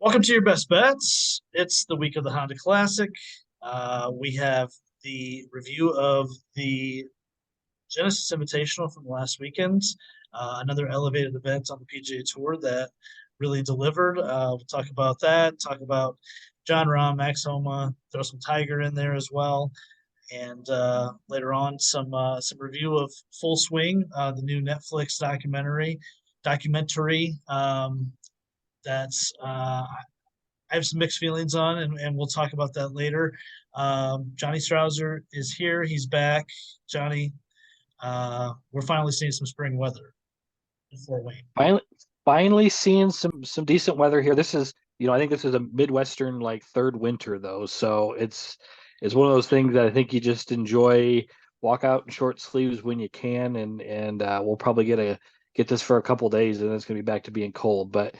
Welcome to your best bets. It's the week of the Honda Classic. We have the review of the Genesis Invitational from last weekend, another elevated event on the PGA Tour that really delivered. We'll talk about that, talk about Jon Rahm, Max Homa, throw some Tiger in there as well. And later on, some review of Full Swing, the new Netflix documentary that's I have some mixed feelings on, and we'll talk about that later. Johnny Strouser is here. He's back. Johnny, we're finally seeing some spring weather in Fort Wayne. Finally seeing some decent weather here. This is, I think this is a Midwestern like third winter though. So it's one of those things that I think you just enjoy, walk out in short sleeves when you can, and we'll probably get this for a couple days, and then it's gonna be back to being cold. But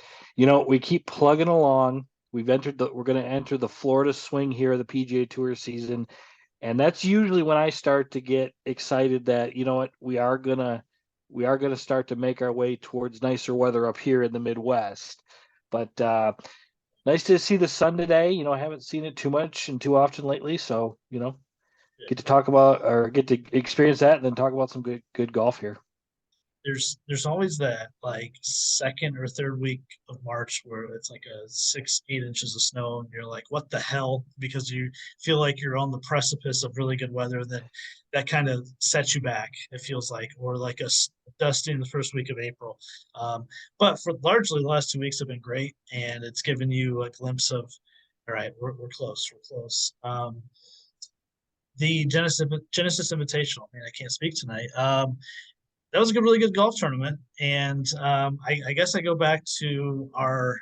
we keep plugging along. We're gonna enter the Florida swing here of the PGA Tour season. And that's usually when I start to get excited that, what, we are gonna start to make our way towards nicer weather up here in the Midwest. But nice to see the sun today. I haven't seen it too much and too often lately, so get to talk about or get to experience that, and then talk about some good golf here. There's always that like second or third week of March where it's like a 6, 8 inches of snow, and you're like, what the hell? Because you feel like you're on the precipice of really good weather. Then that kind of sets you back. It feels like, or like a dusting the first week of April. But for largely the last 2 weeks have been great, and it's given you a glimpse of, all right, we're close, we're close. The Genesis Invitational. I mean, I can't speak tonight. That was a really good golf tournament. And I guess I go back to our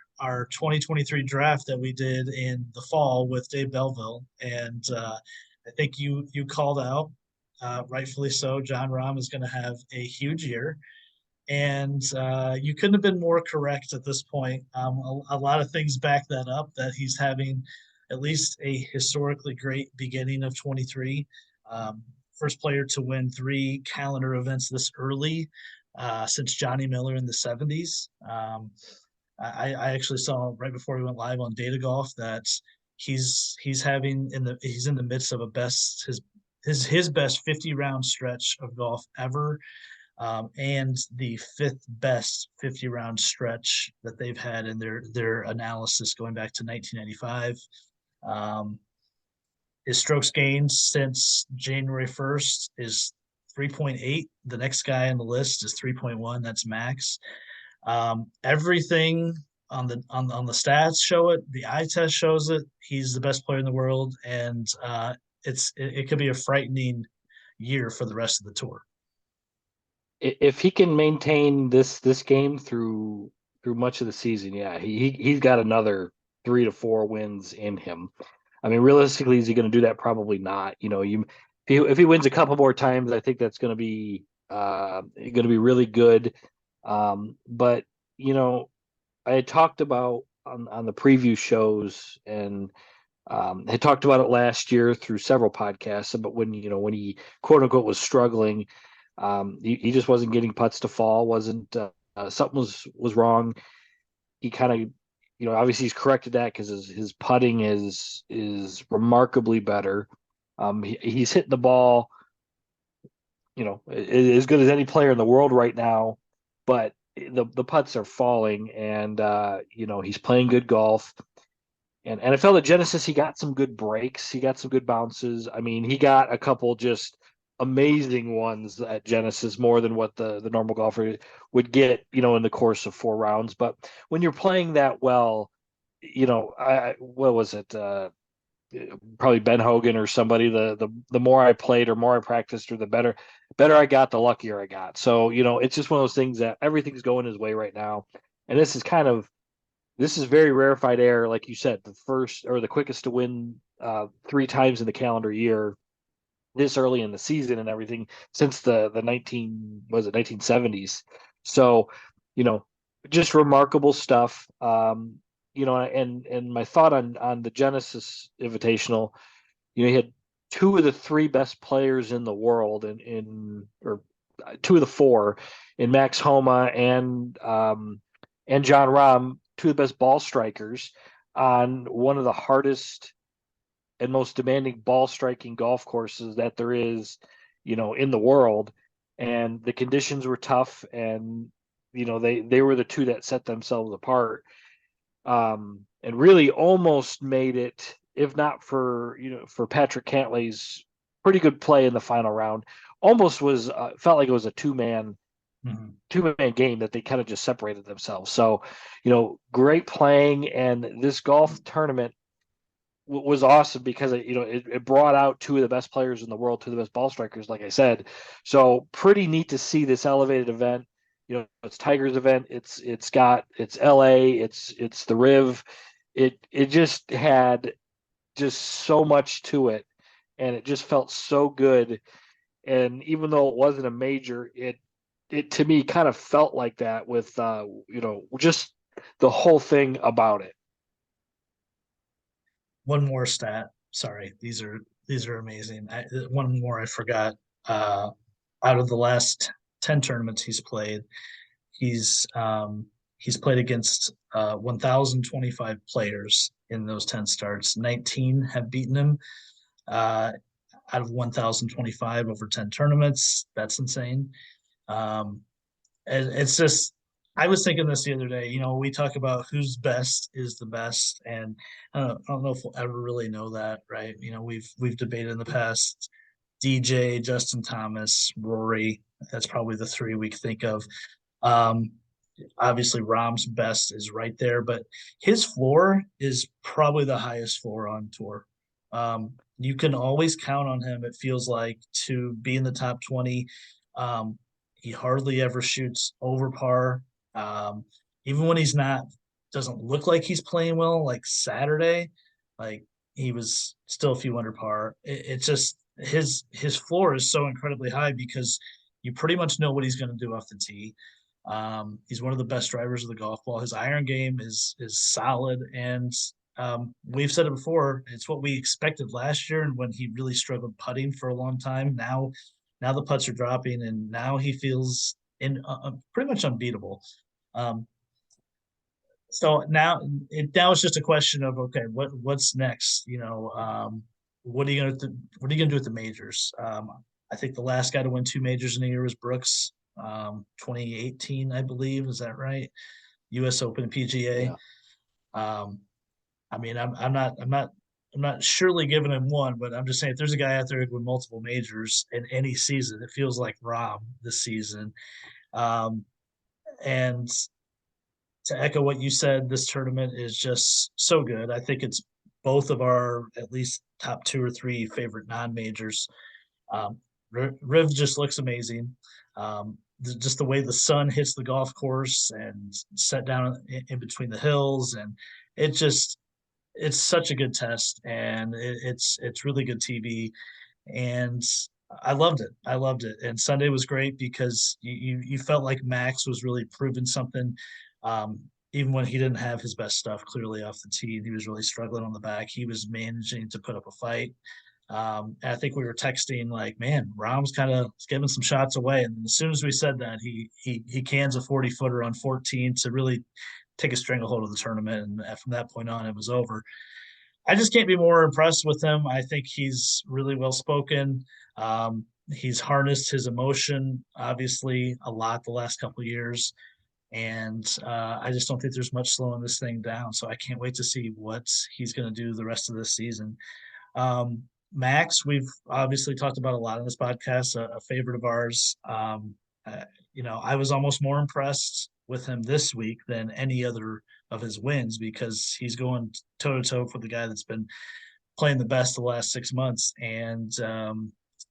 2023 draft that we did in the fall with Dave Belleville, and I think you called out, rightfully so. Jon Rahm is going to have a huge year, and you couldn't have been more correct at this point. A lot of things back that up, that he's having at least a historically great beginning of 23. First player to win 3 calendar events this early since Johnny Miller in the 70s. I actually saw right before we went live on Data Golf that he's in the midst of his best 50 round stretch of golf ever, and the fifth best 50 round stretch that they've had in their analysis going back to 1995. Um, his strokes gained since January 1st is 3.8. The next guy on the list is 3.1. That's Max. Everything on the stats show it. The eye test shows it. He's the best player in the world, and it could be a frightening year for the rest of the tour. If he can maintain this game through much of the season, yeah, he's got another 3 to 4 wins in him. I mean, realistically, is he going to do that? Probably not. If he wins a couple more times, I think that's going to be really good. But I had talked about on the preview shows, and had talked about it last year through several podcasts. But when he quote unquote was struggling, he just wasn't getting putts to fall. Wasn't Something was wrong. He kind of obviously he's corrected that because his putting is remarkably better. He's hitting the ball, as good as any player in the world right now, but the putts are falling, and he's playing good golf. And I felt at Genesis he got some good breaks, he got some good bounces. I mean, he got a couple just amazing ones at Genesis, more than what the normal golfer would get, in the course of 4 rounds. But when you're playing that well, what was it? Probably Ben Hogan or somebody. The more I played or more I practiced, or the better I got, the luckier I got. So it's just one of those things that everything's going his way right now, and this is very rarefied air, like you said, the first or the quickest to win 3 times in the calendar year this early in the season and everything since the 1970s. So, you know, just remarkable stuff. And my thought on the Genesis Invitational, he had 2 of the 3 best players in the world or 2 of the 4 in Max Homa and Jon Rahm two of the best ball strikers on one of the hardest and most demanding ball striking golf courses that there is, in the world. And the conditions were tough, and they were the two that set themselves apart, and really almost made it, if not for for Patrick Cantlay's pretty good play in the final round, almost was felt like it was a Mhm. two man game that they kind of just separated themselves. So, great playing, and this golf tournament was awesome because it brought out two of the best players in the world, two of the best ball strikers, like I said. So pretty neat to see this elevated event. It's Tiger's event. It's LA. It's the Riv. It just had just so much to it, and it just felt so good. And even though it wasn't a major, it to me kind of felt like that with just the whole thing about it. One more stat. Sorry, these are amazing. One more I forgot. Out of the last 10 tournaments he's um, he's played against 1,025 players in those 10 starts. 19 have beaten him. Uh, Out of 1,025 over 10 tournaments, that's insane. Um, it's just I was thinking this the other day. We talk about who's best is the best, and I don't know if we'll ever really know that, right? We've debated in the past DJ, Justin Thomas, Rory. That's probably the three we think of. Um, Obviously, Rahm's best is right there, but his floor is probably the highest floor on tour. You can always count on him, it feels like, to be in the top 20. Um, he hardly ever shoots over par. Um, Even when he's not, doesn't look like he's playing well, like Saturday, like he was still a few under par. It's just his floor is so incredibly high because you pretty much know what he's going to do off the tee. He's one of the best drivers of the golf ball. His iron game is solid, and we've said it before. It's what we expected last year, and when he really struggled putting for a long time. Now the putts are dropping, and now he feels in pretty much unbeatable. Um, so now it's just a question of, okay, what's next? What are you gonna do at the majors? I think the last guy to win two majors in a year was Brooks, 2018, I believe. Is that right? U.S. Open and PGA. Yeah. Um, I mean, I'm not surely giving him one, but I'm just saying if there's a guy out there who win multiple majors in any season, it feels like Rahm this season. Um, and to echo what you said, this tournament is just so good. I think it's both of our at least top two or three favorite non-majors. Riv just looks amazing. Just the way the sun hits the golf course and set down in between the hills, and it just it's such a good test, and it's really good TV, and I loved it. I loved it, and Sunday was great because you felt like Max was really proving something. Um, Even when he didn't have his best stuff clearly off the tee, he was really struggling on the back. He was managing to put up a fight. And I think we were texting like, man, Rahm's kind of giving some shots away. And as soon as we said that, he cans a 40-footer on 14 to really take a stranglehold of the tournament. And from that point on, it was over. I just can't be more impressed with him. I think he's really well spoken. He's harnessed his emotion, obviously, a lot the last couple of years. And I just don't think there's much slowing this thing down. So I can't wait to see what he's going to do the rest of this season. Max, we've obviously talked about a lot in this podcast, a favorite of ours. Uh, I was almost more impressed with him this week than any other of his wins because he's going toe to toe for the guy that's been playing the best the last 6 months, and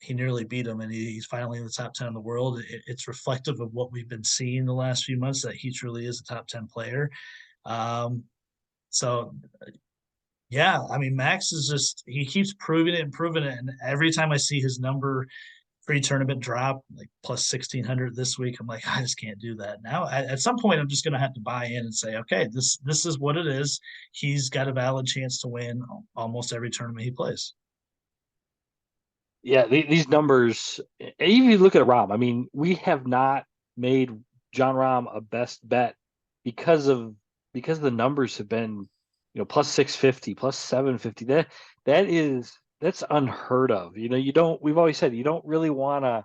he nearly beat him, and he's finally in the top 10 in the world. It's reflective of what we've been seeing the last few months that he truly is a top 10 player. Um, so yeah, I mean, Max is just he keeps proving it and proving it, and every time I see his number pre-tournament drop like plus 1,600 this week, I'm like, I just can't do that now. At some point, I'm just going to have to buy in and say, okay, this is what it is. He's got a valid chance to win almost every tournament he plays. Yeah, these numbers, even if you look at Rahm, I mean, we have not made Jon Rahm a best bet because of because the numbers have been, plus 650, plus 750. That's unheard of. You don't. We've always said you don't really want to,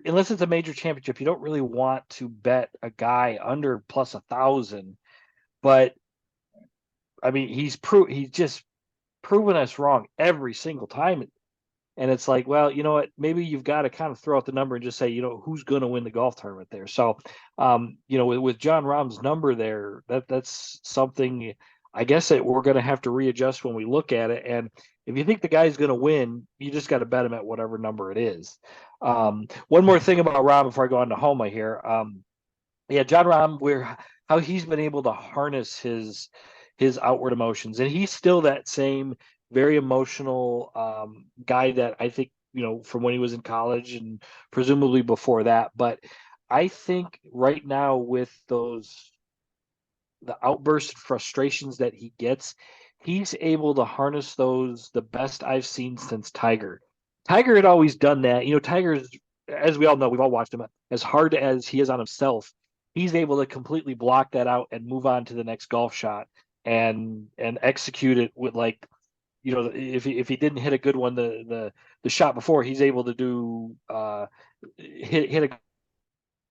unless it's a major championship. You don't really want to bet a guy under plus 1,000. But I mean, he's just proven us wrong every single time. And it's like, well, you know what? Maybe you've got to kind of throw out the number and just say, who's going to win the golf tournament there. So, with Jon Rahm's number there, that's something I guess that we're going to have to readjust when we look at it. And if you think the guy's going to win, you just got to bet him at whatever number it is. One more thing about Rahm before I go on to Homa here. Yeah, Jon Rahm, how he's been able to harness his outward emotions, and he's still that same very emotional guy that I think from when he was in college and presumably before that. But I think right now with the outbursts and frustrations that he gets, he's able to harness those the best I've seen since Tiger. Tiger had always done that. Tiger's, as we all know, we've all watched him, as hard as he is on himself, he's able to completely block that out and move on to the next golf shot and execute it with, like, if he didn't hit a good one the shot before, he's able to do hit a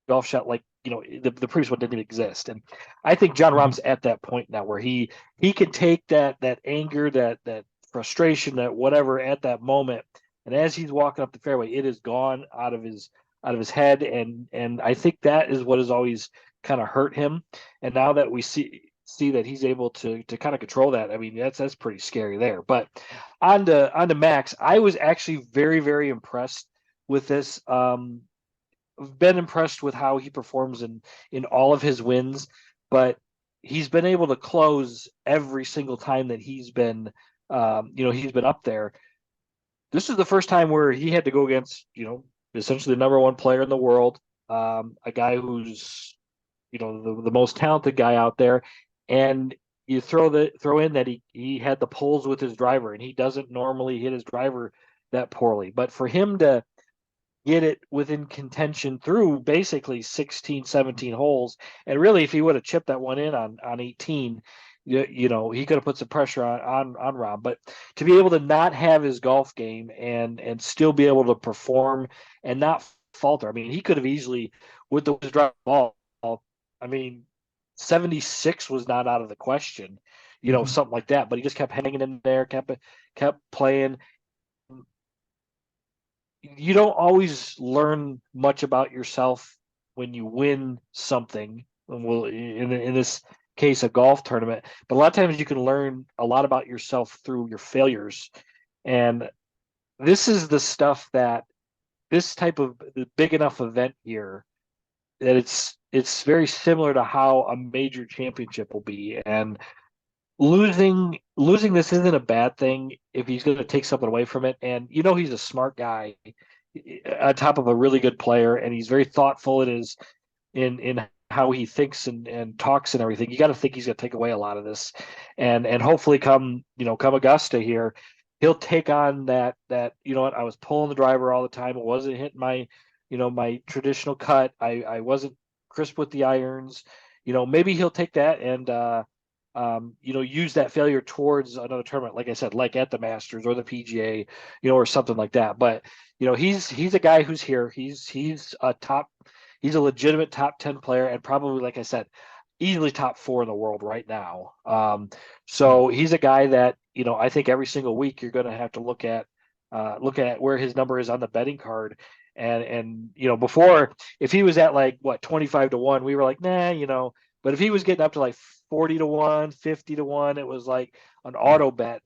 golf shot like the previous one didn't exist. And I think Jon Mhm. Rahm's at that point now where he can take that anger, that frustration, that whatever at that moment, and as he's walking up the fairway, it is gone out of his head. And I think that is what has always kind of hurt him. And now that we see that he's able to kind of control that, I mean, that's pretty scary there. But on to Max, I was actually very, very impressed with this. I've been impressed with how he performs in all of his wins, but he's been able to close every single time that he's been up there. This is the first time where he had to go against, essentially the number one player in the world, a guy who's, the most talented guy out there. And you throw in that he had the pulls with his driver, and he doesn't normally hit his driver that poorly. But for him to get it within contention through basically 16, 17 holes. And really, if he would have chipped that one in on 18, he could have put some pressure on Rahm. But to be able to not have his golf game and still be able to perform and not falter. I mean, he could have easily, with the drive ball, I mean, 76 was not out of the question, Mhm. something like that. But he just kept hanging in there, kept playing. You don't always learn much about yourself when you win something. Well, in this case, a golf tournament, but a lot of times you can learn a lot about yourself through your failures. And this is the stuff that this type of big enough event here that it's very similar to how a major championship will be. And losing this isn't a bad thing if he's going to take something away from it. And he's a smart guy on top of a really good player, and he's very thoughtful in how he thinks and talks and everything. You got to think he's going to take away a lot of this, and hopefully come Augusta here, he'll take on that what, I was pulling the driver all the time. It wasn't hitting my traditional cut. I wasn't crisp with the irons. Maybe he'll take that and use that failure towards another tournament, like I said, like at the Masters or the PGA, or something like that. But he's a guy who's here. He's a legitimate top 10 player, and probably, like I said, easily top 4 in the world right now. So he's a guy that I think every single week you're going to have to look at where his number is on the betting card. And before, if he was at like what 25-1, we were like, nah. But if he was getting up to like 40-1, 50-1, it was like an auto bet.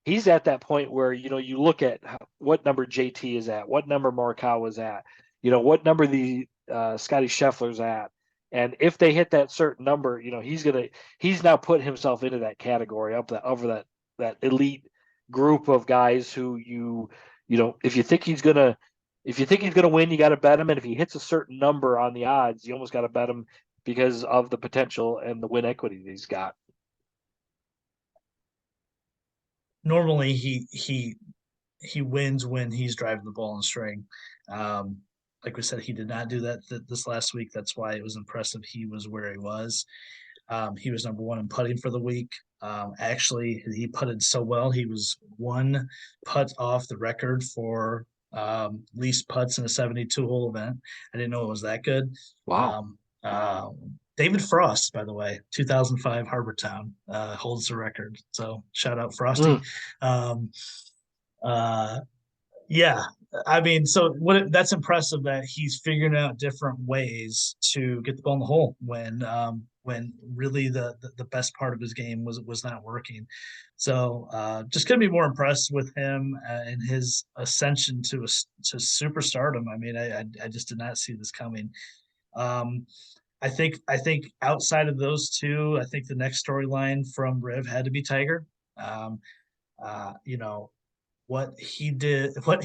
He's at that point where you look at what number JT is at, what number Morikawa is at, what number the Scotty Scheffler's at, and if they hit that certain number, he's now put himself into that category over that elite group of guys who if you think he's gonna win, you got to bet him, and if he hits a certain number on the odds, you almost got to bet him because of the potential and the win equity that he's got. Normally, he wins when he's driving the ball in string. Um, like we said, he did not do that this last week. That's why it was impressive he was where he was. He was number one in putting for the week. Actually, he putted so well. He was one putt off the record for least putts in a 72-hole event. I didn't know it was that good. Wow. David Frost, by the way, 2005 Harbor Town, holds the record. So shout out Frosty. Mm. Um, uh, yeah, I mean, so that's impressive that he's figuring out different ways to get the ball in the hole when really the best part of his game was not working. So just gonna be more impressed with him and his ascension to superstardom. I mean, I just did not see this coming. Um, I think outside of those two, I think the next storyline from Riv had to be Tiger. Um, you know, what he did and what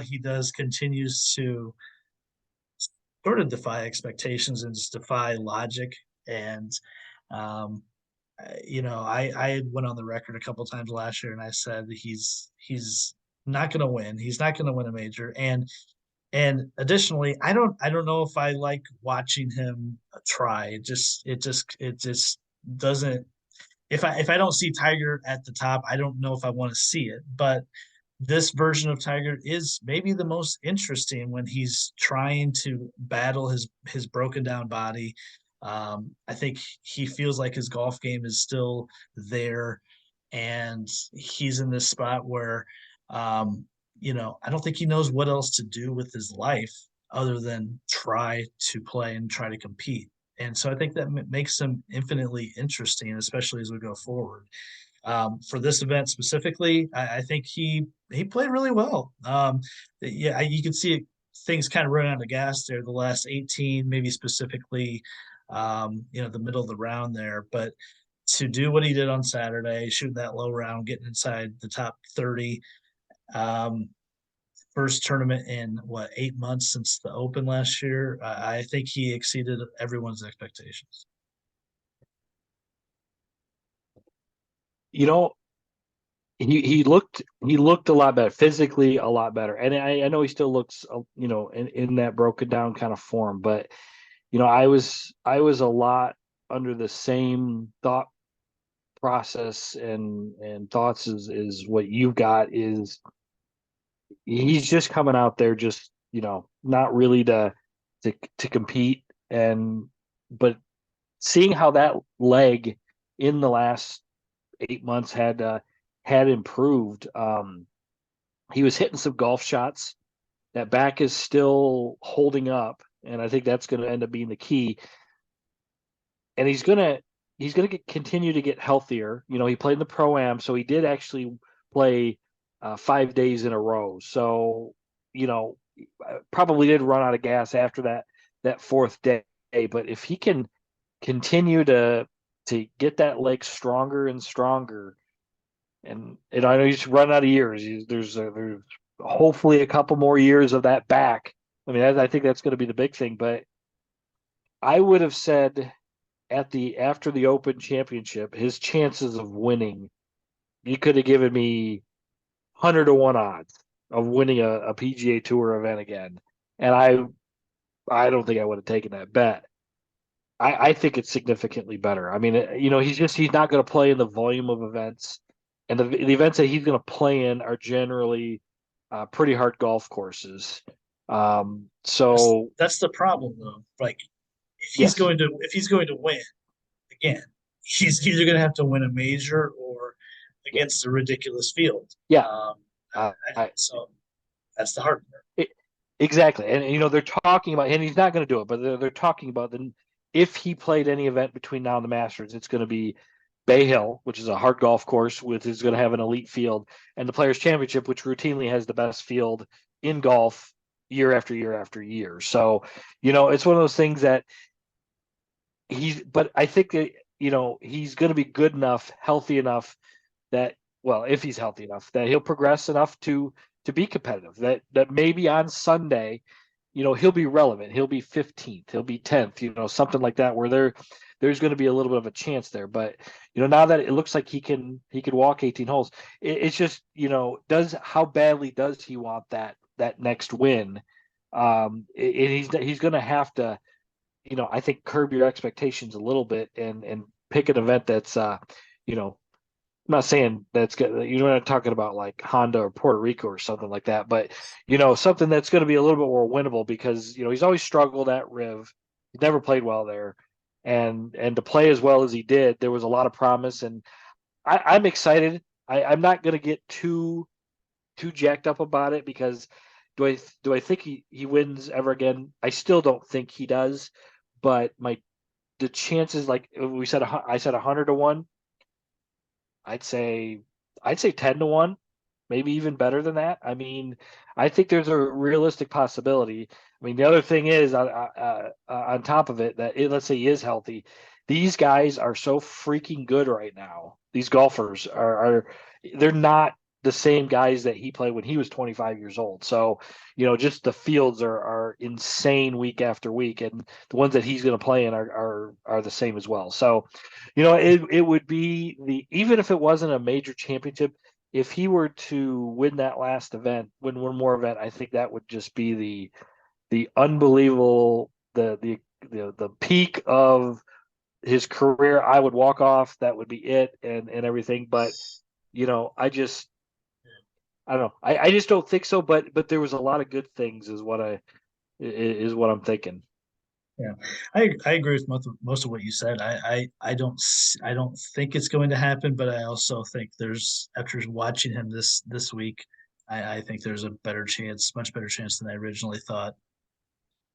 he does continues to sort of defy expectations and just defy logic. And um, I went on the record a couple times last year and I said he's not going to win. He's not going to win a major. And additionally, I don't know if I like watching him try. It just doesn't. If I don't see Tiger at the top, I don't know if I want to see it. But this version of Tiger is maybe the most interesting when he's trying to battle his broken down body. I think he feels like his golf game is still there, and he's in this spot where, I don't think he knows what else to do with his life other than try to play and try to compete. And so I think that makes him infinitely interesting, especially as we go forward. For this event specifically, I think he played really well. Yeah, you can see things kind of running out of gas there the last 18, maybe specifically, the middle of the round there. But to do what he did on Saturday, shooting that low round, getting inside the top 30, um, first tournament in what 8 months since the Open last year. I think he exceeded everyone's expectations. You know, he looked a lot better physically, a lot better, and I know he still looks in that broken down kind of form, but I was a lot under the same thought process and thoughts is what you've got. Is he's just coming out there just not really to compete, and but seeing how that leg in the last 8 months had improved. He was hitting some golf shots. That back is still holding up, and I think that's going to end up being the key. And he's gonna continue to get healthier. He played in the pro-am, so he did actually play 5 days in a row. So probably did run out of gas after that fourth day. But if he can continue to get that leg stronger and stronger, and I know he's run out of years. There's hopefully a couple more years of that back. I mean, I think that's going to be the big thing. But I would have said after the Open Championship, his chances of winning, you could have given me 100-to-1 odds of winning a PGA Tour event again, and I don't think I would have taken that bet. I think it's significantly better. I mean, he's not going to play in the volume of events, and the events that he's going to play in are generally pretty hard golf courses. So That's the problem though. Like yes, if he's going to win again, he's either going to have to win a major or yeah, against a ridiculous field. yeah. Um, Uh, I, so that's the hard part. it, exactly, and they're talking about, and he's not going to do it, but they're talking about if he played any event between now and the Masters, it's going to be Bay Hill, which is a hard golf course, which is going to have an elite field, and the Players Championship, which routinely has the best field in golf year after year after year. So, it's one of those things that but I think that, he's going to be good enough, healthy enough that, well, if he's healthy enough, that he'll progress enough to be competitive. That maybe on Sunday, he'll be relevant. He'll be 15th, he'll be 10th, something like that, where there's going to be a little bit of a chance there. But now that it looks like he could walk 18 holes, it's just how badly does he want that next win? And he's going to have to I think curb your expectations a little bit and pick an event that's you know, I'm not saying that's good. You're not talking about like Honda or Puerto Rico or something like that, but something that's going to be a little bit more winnable because he's always struggled at Riv. He's never played well there, and to play as well as he did, there was a lot of promise, and I'm excited. I'm not going to get too jacked up about it because do I think he wins ever again? I still don't think he does, but the chances, like we said, I said 100 to 1. I'd say I'd say 10 to 1, maybe even better than that. I mean, I think there's a realistic possibility. I mean, the other thing is on top of it that let's say he is healthy, these guys are so freaking good right now. These golfers are they're not the same guys that he played when he was 25 years old. So, just the fields are insane week after week, and the ones that he's going to play in are the same as well. So, it would be even if it wasn't a major championship, if he were to win that last event, win one more event, I think that would just be the unbelievable the peak of his career. I would walk off. That would be it, and everything. But I don't know. I just don't think so. But there was a lot of good things, is what I'm thinking. Yeah, I agree with most of what you said. I don't think it's going to happen, but I also think there's after watching him this week, I think there's a better chance, much better chance than I originally thought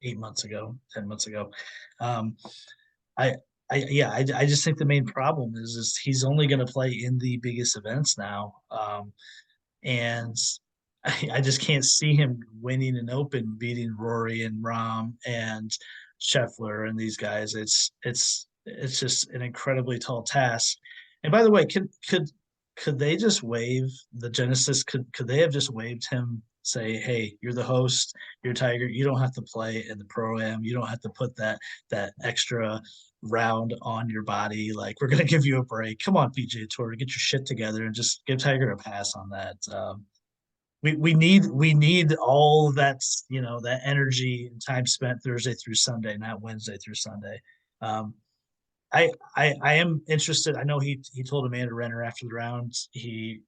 8 months ago, 10 months ago. Um, I I just think the main problem is he's only going to play in the biggest events now. And I just can't see him winning an Open, beating Rory and Rahm and Scheffler and these guys. It's just an incredibly tall task. And by the way, could they just waive the Genesis? Could they have just waived him? Say, hey, you're the host, you're Tiger. You don't have to play in the pro am. You don't have to put that extra round on your body. Like we're gonna give you a break. Come on, PGA Tour, get your shit together and just give Tiger a pass on that. We need all that that energy and time spent Thursday through Sunday, not Wednesday through Sunday. Um, I am interested. I know he told Amanda Renner after the round he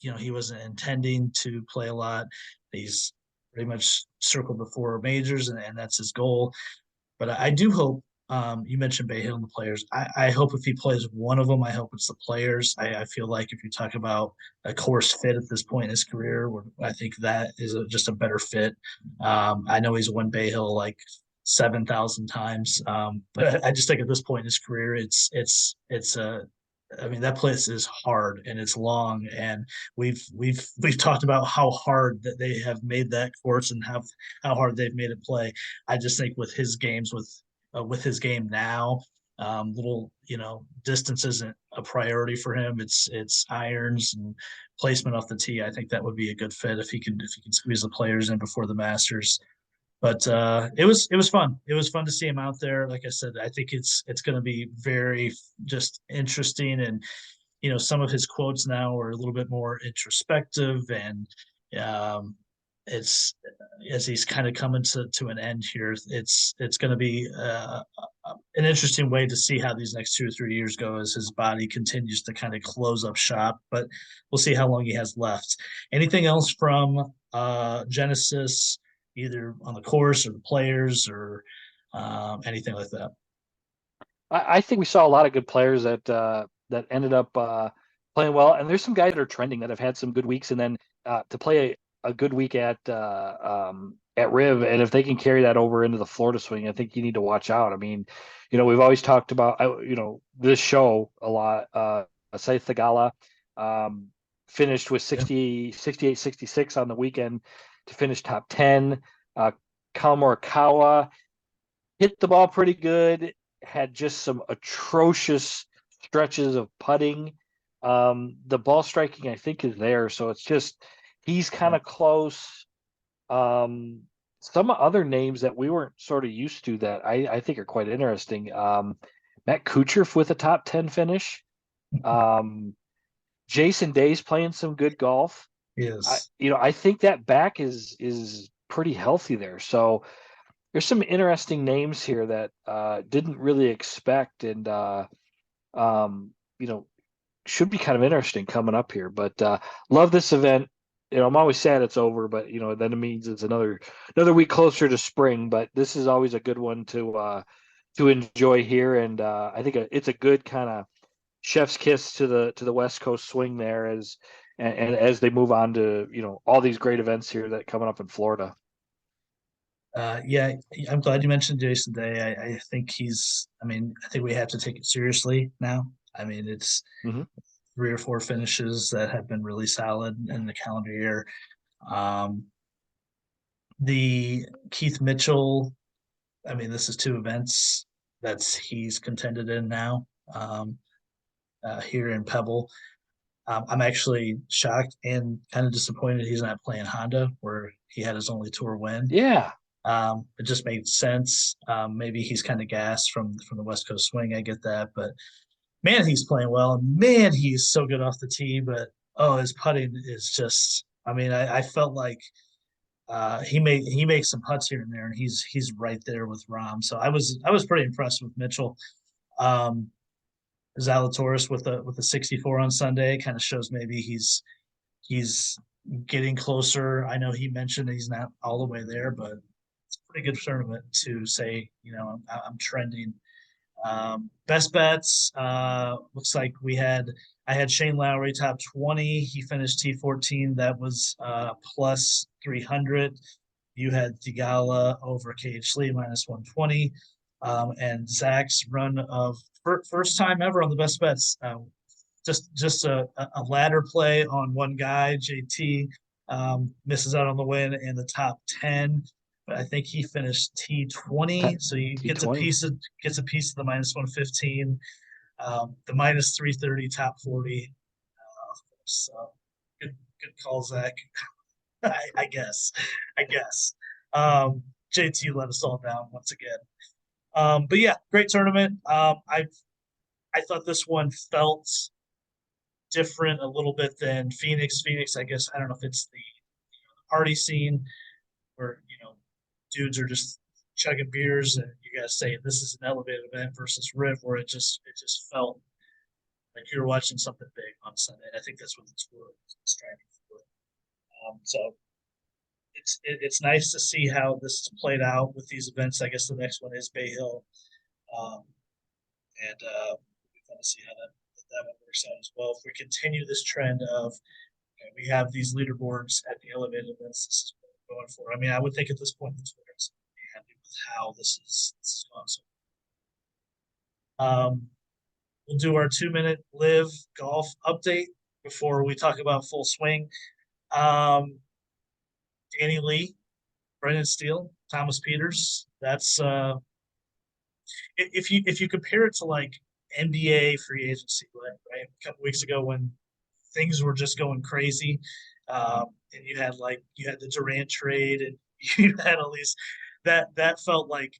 wasn't intending to play a lot. He's pretty much circled the four majors and that's his goal. But I do hope you mentioned Bay Hill and the players. I hope if he plays one of them, I hope it's the players. I feel like if you talk about a course fit at this point in his career, I think that is just a better fit. I know he's won Bay Hill like 7,000 times, but I just think at this point in his career, it's a I mean that place is hard and it's long, and we've talked about how hard that they have made that course and how hard they've made it play. I just think with his game now, little distance isn't a priority for him. It's irons and placement off the tee. I think that would be a good fit if he can squeeze the players in before the Masters. But it was fun. It was fun to see him out there. Like I said, I think it's going to be very just interesting, and some of his quotes now are a little bit more introspective, and um, it's as he's kind of coming to an end here. It's going to be an interesting way to see how these next 2 or 3 years go as his body continues to kind of close up shop. But we'll see how long he has left. Anything else from Genesis, either on the course or the players or anything like that? I think we saw a lot of good players that ended up playing well, and there's some guys that are trending that have had some good weeks, and then to play a good week at Riv, and if they can carry that over into the Florida swing, I think you need to watch out. I mean, we've always talked about this show a lot. Say Thagala finished with Yeah. 60, 68, 66 on the weekend to finish top 10. Kyle Morikawa hit the ball pretty good, had just some atrocious stretches of putting. The ball striking, I think, is there. So it's just he's kind of close. Some other names that we weren't sort of used to that I think are quite interesting. Matt Kuchar with a top 10 finish. Um, Jason Day's playing some good golf. Yes. I think that back is pretty healthy there. So there's some interesting names here that didn't really expect, and you know, should be kind of interesting coming up here. But love this event. I'm always sad it's over, but then it means it's another week closer to spring. But this is always a good one to enjoy here, and I think it's a good kind of chef's kiss to the West Coast swing there and as they move on to all these great events here that coming up in Florida. Yeah, I'm glad you mentioned Jason Day. I mean, I think we have to take it seriously now. I mean, it's Hmm. 3 or 4 finishes that have been really solid in the calendar year. Um, the Keith Mitchell, I mean, this is 2 events that's he's contended in now here in Pebble. I'm actually shocked and kind of disappointed he's not playing Honda, where he had his only tour win. Yeah, It just made sense. Maybe he's kind of gassed from the West Coast swing. I get that, but man, he's playing well, and man, he's so good off the tee. But oh, his putting is just. I mean, I felt like he makes some putts here and there, and he's right there with Rahm. So I was pretty impressed with Mitchell. Um, Zalatoris with a 64 on Sunday kind of shows maybe he's getting closer. I know he mentioned he's not all the way there, but it's a pretty good tournament to say, I'm trending. Best bets, looks like I had Shane Lowry top 20. He finished T14. That was plus 300. You had Thigala over KH Lee minus 120. And Zach's run of first time ever on the best bets. Just a ladder play on one guy. JT misses out on the win in the top 10, but I think he finished T20, so he T20. gets a piece of the minus 115, the minus 330 top 40. So good call, Zach. I guess. I guess. JT let us all down once again. But yeah, great tournament. I thought this one felt different a little bit than Phoenix. Phoenix, I guess I don't know if it's the party scene where dudes are just chugging beers and you guys say this is an elevated event versus Riv where it just felt like you're watching something big on Sunday. I think that's what the tour is striving for. So it's nice to see how this is played out with these events. I guess the next one is Bay Hill, um, and we kind of see how that one works out as well. If we continue this trend of we have these leaderboards at the elevated events, this is what we're going for. I mean, I would think at this point the Twitter is happy with how this is going. So, we'll do our 2 minute live golf update before we talk about full swing. Um, Danny Lee, Brendan Steele, Thomas Peters. That's if you compare it to like NBA free agency, right? A couple weeks ago when things were just going crazy, and you had the Durant trade, and you had all these that felt like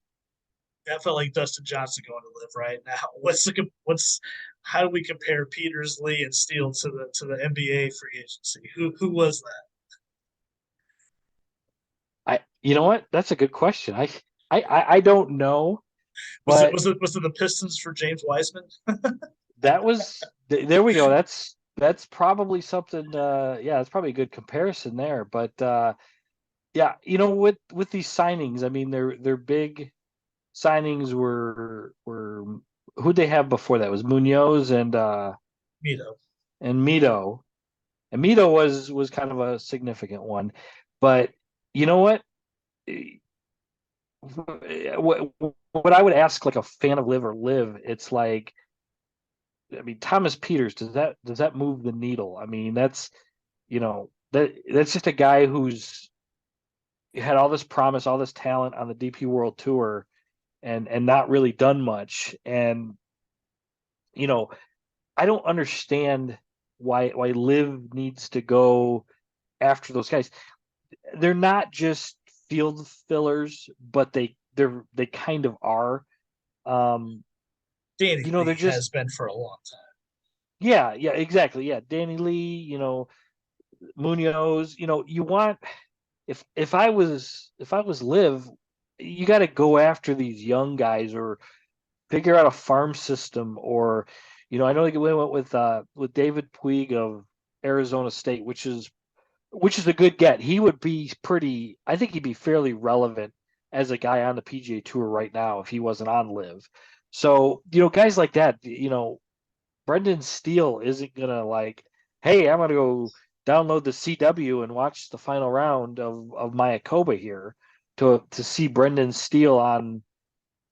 Dustin Johnson going to live right now. What's how do we compare Peters, Lee, and Steele to the NBA free agency? Who was that? You know what? That's a good question. I don't know, Was it but was it was it the Pistons for James Wiseman? that was there we go. That's probably something. Yeah, it's probably a good comparison there. But yeah, with these signings, I mean, their big signings were who'd they have before that? It was Munoz Mito. and Mito. And Mito was kind of a significant one. But you know what? What I would ask like a fan of Live or Live, it's like, I mean, Thomas Peters, does that move the needle? I mean, that's just a guy who's had all this promise, all this talent on the DP World Tour, and not really done much. And you know, I don't understand why Live needs to go after those guys. They're not just field fillers, but they kind of are. Um, Danny they're Lee just has been for a long time. yeah, exactly. Yeah, Danny Lee, Munoz, you want if I was Live, you got to go after these young guys or figure out a farm system or, I know they went with David Puig of Arizona State, which is a good get. He would be pretty. I think he'd be fairly relevant as a guy on the PGA Tour right now if he wasn't on Live. So guys like that. Brendan Steele isn't gonna like, hey, I'm gonna go download the CW and watch the final round of Mayakoba here to see Brendan Steele on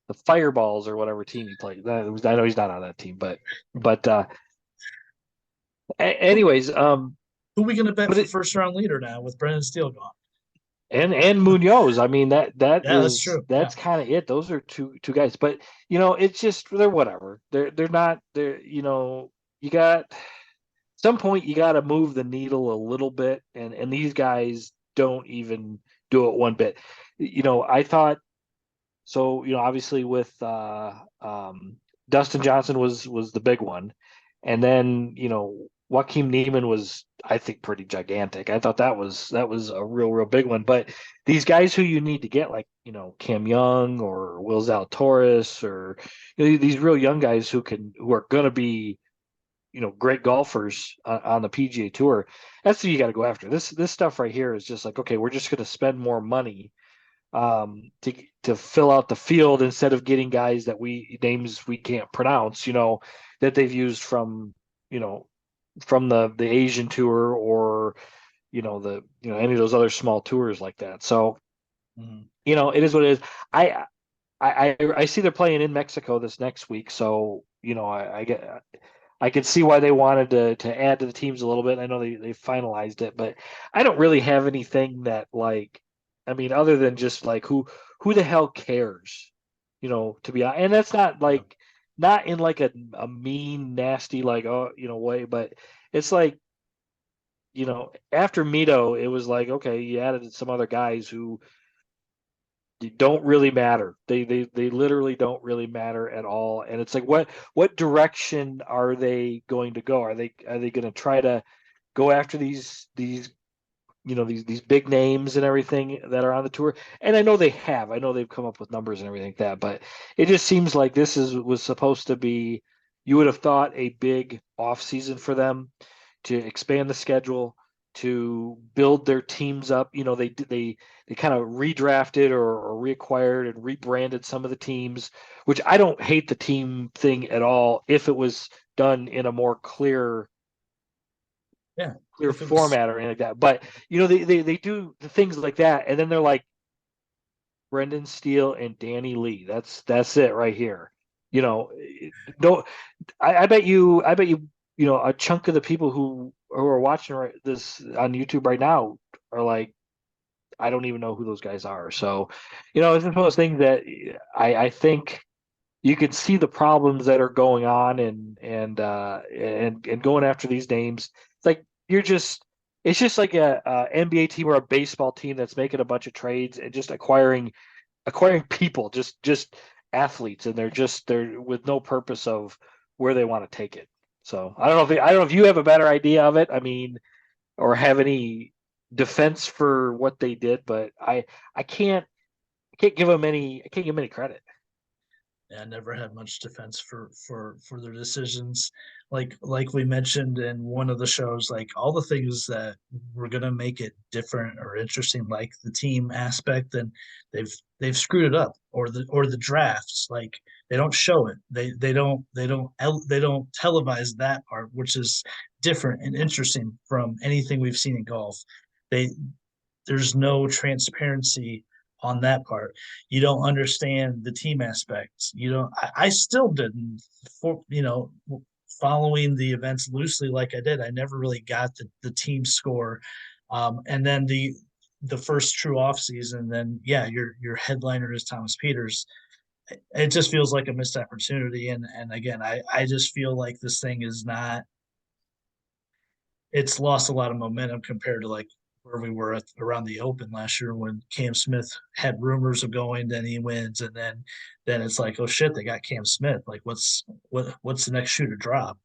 the Fireballs or whatever team he played. I know he's not on that team, but Who, anyways, who we going to bet but for it, first round leader now with Brendan Steele gone? and Munoz. I mean Yeah, that's true. Yeah. that's kind of it. Those are two guys, but it's just they're whatever. They're not they're you got some point you got to move the needle a little bit, and these guys don't even do it one bit. I thought so. Obviously with Dustin Johnson was the big one, and then Joaquin Neiman was, I think, pretty gigantic. I thought that was a real big one. But these guys who you need to get, like Cam Young or Will Zalatoris, or these real young guys who are going to be great golfers on the PGA Tour. That's who you got to go after. This stuff right here is just like, okay, we're just going to spend more money to fill out the field instead of getting guys that names we can't pronounce, that they've used you know from the Asian tour or the any of those other small tours like that. So Mhm. it is what it is. I I see they're playing in Mexico this next week, so I could see why they wanted to add to the teams a little bit. I know they finalized it, but I don't really have anything that like, I mean, other than just like who the hell cares, to be honest. And that's not Yeah. like not in like a mean, nasty like way, but it's like after Mito, it was like okay, you added some other guys who don't really matter. They literally don't really matter at all. And it's like what direction are they going to go? Are they going to try to go after these these big names and everything that are on the tour? And I know they have. I know they've come up with numbers and everything like that, but it just seems like this is was supposed to be, you would have thought, a big off season for them to expand the schedule, to build their teams up. They kind of redrafted or reacquired and rebranded some of the teams, which I don't hate the team thing at all if it was done in a more Yeah. clear If it was, format or anything like that. But they do the things like that, and then they're like Brendan Steele and Danny Lee. That's it right here. You know, no, I bet you a chunk of the people who are watching this on YouTube right now are like, I don't even know who those guys are. So, it's one of those things that I think you can see the problems that are going on and going after these names. It's like it's just like a NBA team or a baseball team that's making a bunch of trades and just acquiring people, just athletes, and they're with no purpose of where they want to take it. So I don't know if you have a better idea of it. I mean, or have any defense for what they did, but I can't give them any I can't give them any credit. yeah, never had much defense for their decisions. Like we mentioned in one of the shows, like all the things that were gonna make it different or interesting, like the team aspect, and they've they've screwed it up. Or the drafts, like they don't show it. They don't televise that part, which is different and interesting from anything we've seen in golf. They there's no transparency on that part. You don't understand the team aspects. You don't. I still didn't. For following the events loosely like I did, I never really got the team score. And then the first true off season, then yeah, your headliner is Thomas Peters. It just feels like a missed opportunity. And again, I just feel like this thing is not, it's lost a lot of momentum compared to like where we were around the Open last year when Cam Smith had rumors of going, then he wins, and then it's like, oh shit, they got Cam Smith. Like, what's the next shoe to drop?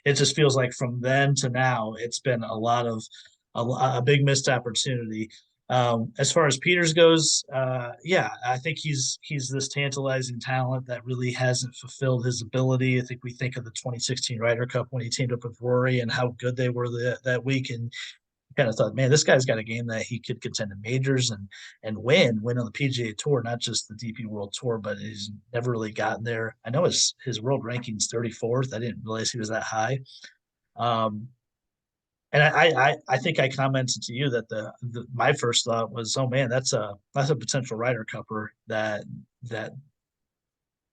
It just feels like from then to now, it's been a lot of a big missed opportunity. As far as Peters goes, yeah, I think he's this tantalizing talent that really hasn't fulfilled his ability. I think we think of the 2016 Ryder Cup when he teamed up with Rory and how good they were that week, and kind of thought, man, this guy's got a game that he could contend in majors and win on the PGA Tour, not just the DP World Tour, but he's never really gotten there. I know his world ranking's 34th. I didn't realize he was that high. Um, and I think I commented to you that my first thought was, oh man, that's a potential Ryder Cupper that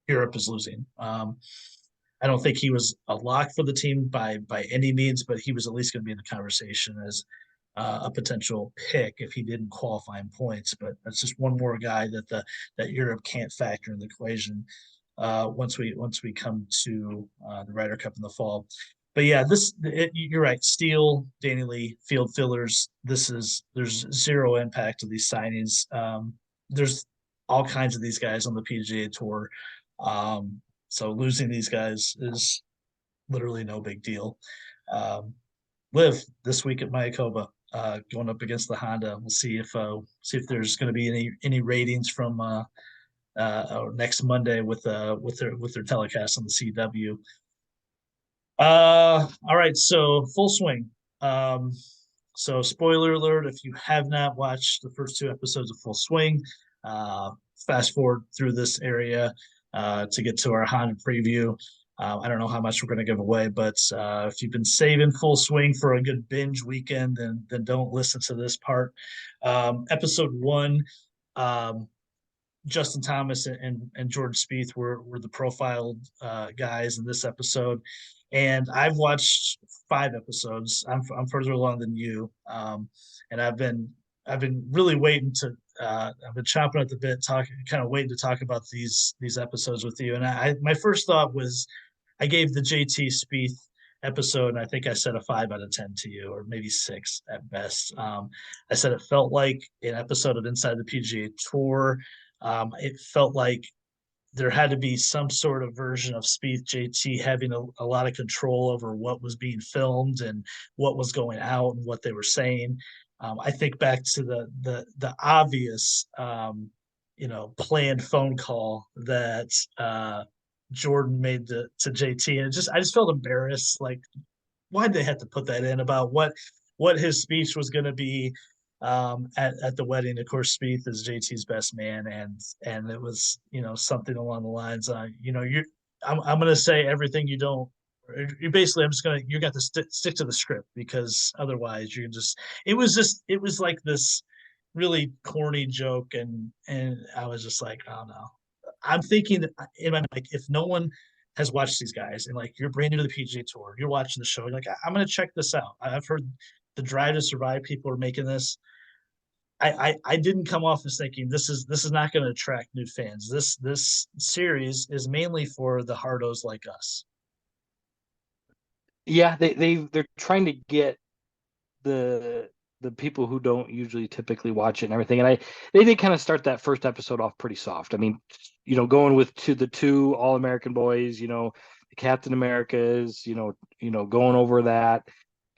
Europe is losing. I don't think he was a lock for the team by any means, but he was at least going to be in the conversation as a potential pick if he didn't qualify in points. But that's just one more guy that Europe can't factor in the equation once we come to the Ryder Cup in the fall. But yeah, you're right. Steele, Danny Lee, field fillers. There's zero impact of these signings. There's all kinds of these guys on the PGA Tour. So losing these guys is literally no big deal. Live this week at Mayakoba, going up against the Honda. We'll see if there's going to be any ratings from next Monday with their telecast on the CW. All right, so full swing. Um, so spoiler alert: if you have not watched the first two episodes of Full Swing, uh, fast forward through this area to get to our Honda preview. I don't know how much we're going to give away, but if you've been saving Full Swing for a good binge weekend, then don't listen to this part. Episode one, um, Justin Thomas and George Spieth were the profiled guys in this episode, and I've watched 5 episodes. I'm further along than you, and I've been really waiting to. I've been chomping at the bit, kind of waiting to talk about these episodes with you. And my first thought was, I gave the JT Spieth episode, and I think I said a 5 out of 10 to you, or maybe 6 at best. I said it felt like an episode of Inside the PGA Tour. It felt like there had to be some sort of version of Spieth JT having a lot of control over what was being filmed and what was going out and what they were saying. I think back to the obvious, planned phone call that Jordan made to JT, and I just felt embarrassed. Like, why'd they have to put that in about what his speech was going to be at the wedding? Of course, Spieth is JT's best man, and it was something along the lines, I'm going to say everything you don't. You basically, you got to stick to the script, because otherwise it was like this really corny joke, and I was just like, oh no. I'm thinking that in my mind, like, if no one has watched these guys, and like you're brand new to the PGA Tour, you're watching the show, you're like, I'm going to check this out. I've heard the Drive to Survive people are making this. I didn't come off as thinking this is not going to attract new fans. This series is mainly for the hardos like us. Yeah, they're trying to get the people who don't usually typically watch it and everything. And they did kind of start that first episode off pretty soft. I mean, going with the two All-American boys, the Captain Americas, going over that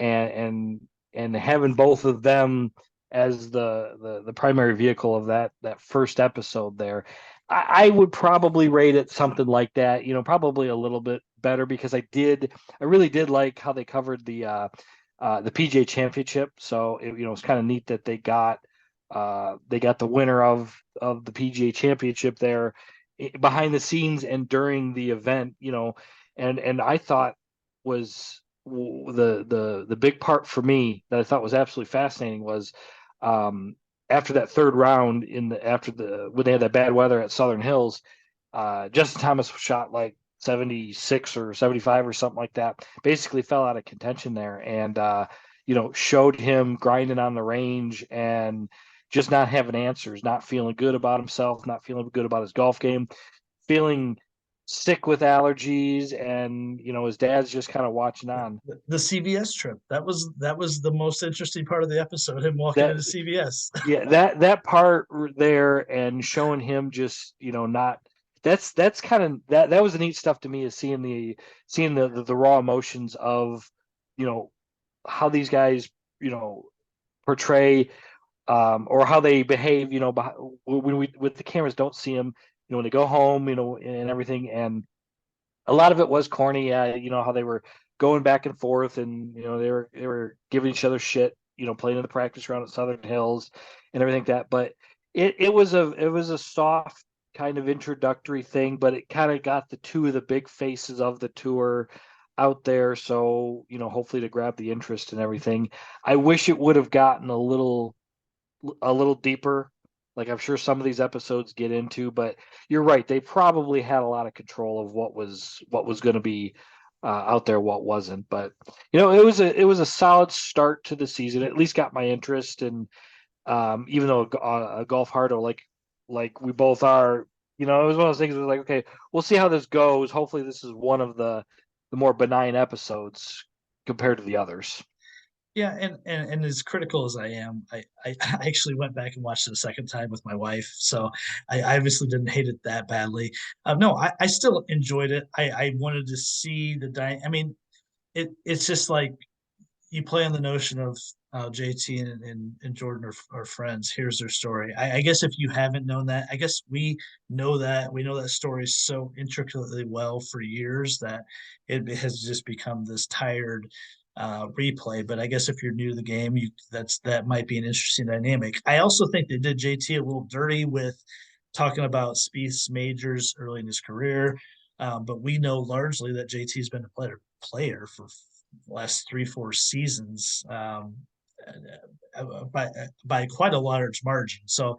and having both of them as the primary vehicle of that first episode there. I would probably rate it something like that, probably a little bit better, because I really did like how they covered the PGA Championship. So it's kind of neat that they got the winner of the PGA Championship there behind the scenes and during the event. And I thought was the big part for me that I thought was absolutely fascinating was after that third round when they had that bad weather at Southern Hills, Justin Thomas shot like 76 or 75 or something like that, basically fell out of contention there, and showed him grinding on the range and just not having answers, not feeling good about himself, not feeling good about his golf game, feeling sick with allergies, and his dad's just kind of watching on. The CVS trip, that was the most interesting part of the episode, him walking That into CVS. Yeah, that part there, and showing him just not. That's kind of that was the neat stuff to me, is seeing the raw emotions of how these guys portray or how they behave, when we with the cameras don't see them, when they go home, and everything. And a lot of it was corny. Yeah, how they were going back and forth, and they were giving each other shit, playing in the practice round at Southern Hills and everything like that. But it was a soft kind of introductory thing, but it kind of got the two of the big faces of the tour out there. So, hopefully to grab the interest and everything. I wish it would have gotten a little deeper. Like I'm sure some of these episodes get into, but you're right. They probably had a lot of control of what was going to be out there, what wasn't. But it was a solid start to the season. At least got my interest, and even though a golf hardo like we both are, it was one of those things. It was like, okay, we'll see how this goes. Hopefully, this is one of the more benign episodes compared to the others. Yeah, and as critical as I am, I actually went back and watched it a second time with my wife, so I obviously didn't hate it that badly. No, I still enjoyed it. I wanted to see I mean, it's just like you play on the notion of JT and Jordan are friends. Here's their story. I guess if you haven't known that, I guess we know that. We know that story so intricately well for years that it has just become this tired replay. But I guess if you're new to the game, that might be an interesting dynamic. I also think they did JT a little dirty with talking about Spieth's majors early in his career. But we know largely that JT's been a player for last 3-4 seasons by quite a large margin. So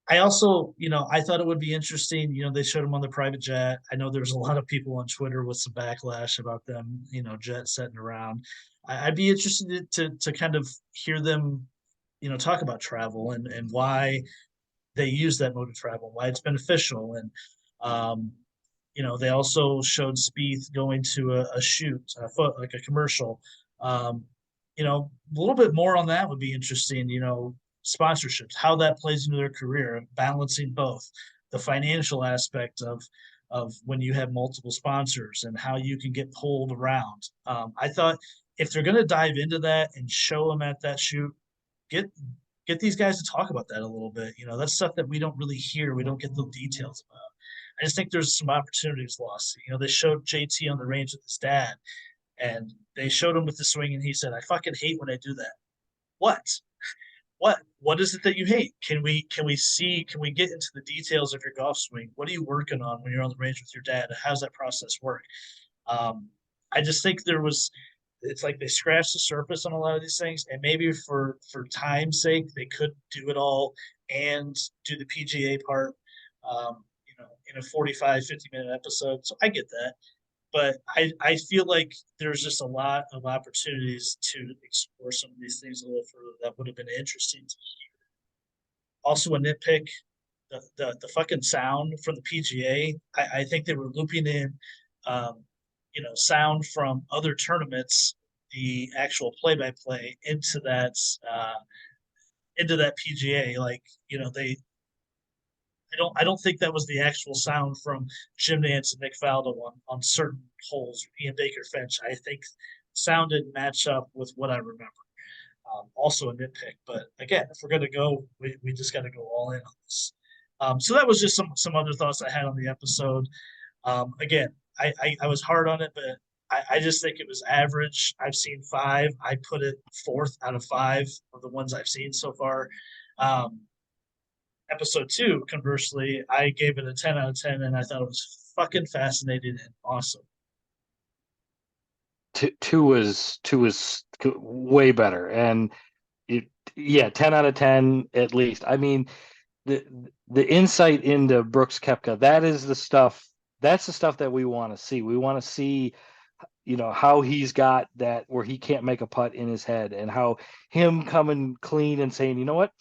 I also, I thought it would be interesting. They showed him on the private jet. I know there's a lot of people on Twitter with some backlash about them, jet setting around. I'd be interested to kind of hear them, talk about travel and why they use that mode of travel, why it's beneficial, and um, they also showed Spieth going to a shoot, like a commercial. Um, a little bit more on that would be interesting. Sponsorships, how that plays into their career, balancing both the financial aspect of when you have multiple sponsors and how you can get pulled around. I thought if they're going to dive into that and show them at that shoot, get get these guys to talk about that a little bit. That's stuff that we don't really hear. We don't get the details about. I just think there's some opportunities lost. They showed JT on the range with his dad, and they showed him with the swing, and he said, "I fucking hate when I do that." What? What is it that you hate? Can we get into the details of your golf swing? What are you working on when you're on the range with your dad? How's that process work? Um, I just think it's like they scratched the surface on a lot of these things, and maybe for time's sake, they could do it all and do the PGA part, in a 45, 50-minute episode. So I get that. But I feel like there's just a lot of opportunities to explore some of these things a little further that would have been interesting to hear. Also, a nitpick, the fucking sound from the PGA. I think they were looping in, sound from other tournaments, the actual play-by-play into that PGA. Like they. I don't think that was the actual sound from Jim Nance and Nick Faldo on certain holes. Ian Baker Finch, I think, sounded match up with what I remember. Also a nitpick, but again, if we're going to go, we just got to go all in on this. So that was just some other thoughts I had on the episode. Again, I was hard on it, but I just think it was average. I've seen five. I put it fourth out of five of the ones I've seen so far. Um, Episode two, conversely, I gave it a 10 out of 10, and I thought it was fucking fascinating and awesome. Two was way better, and yeah, 10 out of 10 at least. I mean, the the insight into Brooks Koepka, that is the stuff. That's the stuff that we want to see. We want to see, how he's got that where he can't make a putt in his head, and how him coming clean and saying, you know what,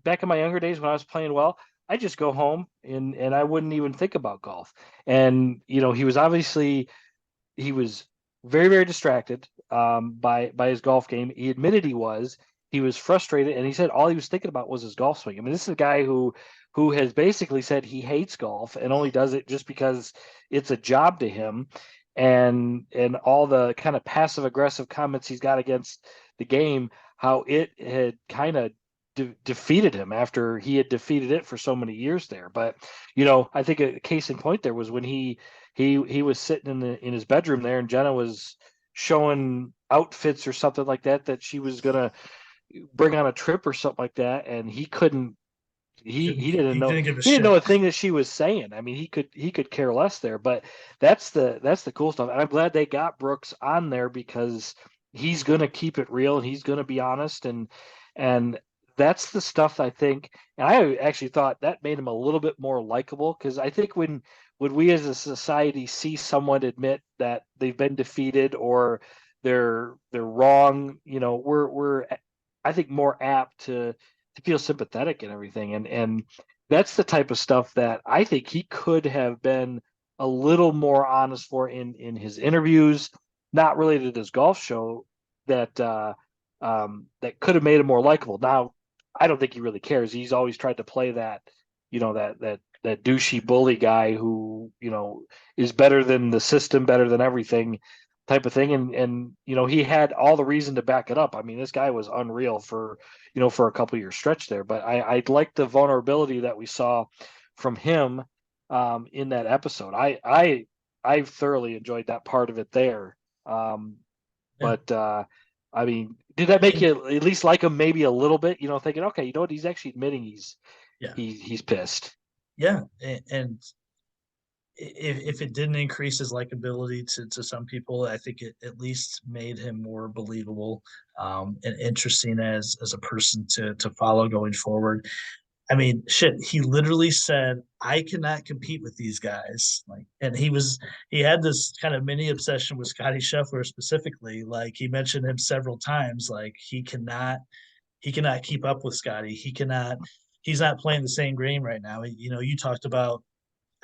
back in my younger days when I was playing well, I just go home and I wouldn't even think about golf. And he was very, very distracted by his golf game. He admitted he was frustrated, and he said all he was thinking about was his golf swing. I mean, this is a guy who has basically said he hates golf and only does it just because it's a job to him, and all the kind of passive aggressive comments he's got against the game. how it had kind of defeated him after he had defeated it for so many years there. But I think a case in point there was when he was sitting in his bedroom there, and Jenna was showing outfits or something like that she was gonna bring on a trip or something like that, and he couldn't. He didn't He know didn't give a he didn't know shit. a thing that she was saying. I mean, he could care less there. But that's the cool stuff, and I'm glad they got Brooks on there because he's gonna keep it real and he's gonna be honest, and that's the stuff I think. And I actually thought that made him a little bit more likable because I think when we as a society see someone admit that they've been defeated or they're wrong, we're I think more apt to feel sympathetic and everything. And that's the type of stuff that I think he could have been a little more honest for in his interviews, not related to his golf show, that could have made him more likable. Now, I don't think he really cares. He's always tried to play that, that douchey bully guy who, is better than the system, better than everything type of thing. And he had all the reason to back it up. I mean, this guy was unreal for a couple year stretch there. But I like the vulnerability that we saw from him in that episode. I thoroughly enjoyed that part of it there. Yeah. But I mean, did that make And you at least like him maybe a little bit? Thinking, okay, you know what? He's actually admitting yeah. he's pissed. Yeah. And if it didn't increase his likability to some people, I think it at least made him more believable, and interesting as a person to follow going forward. I mean, shit, he literally said, I cannot compete with these guys. Like, and he had this kind of mini obsession with Scotty Scheffler specifically. Like, he mentioned him several times. Like, he cannot keep up with Scotty. He's not playing the same game right now. You talked about,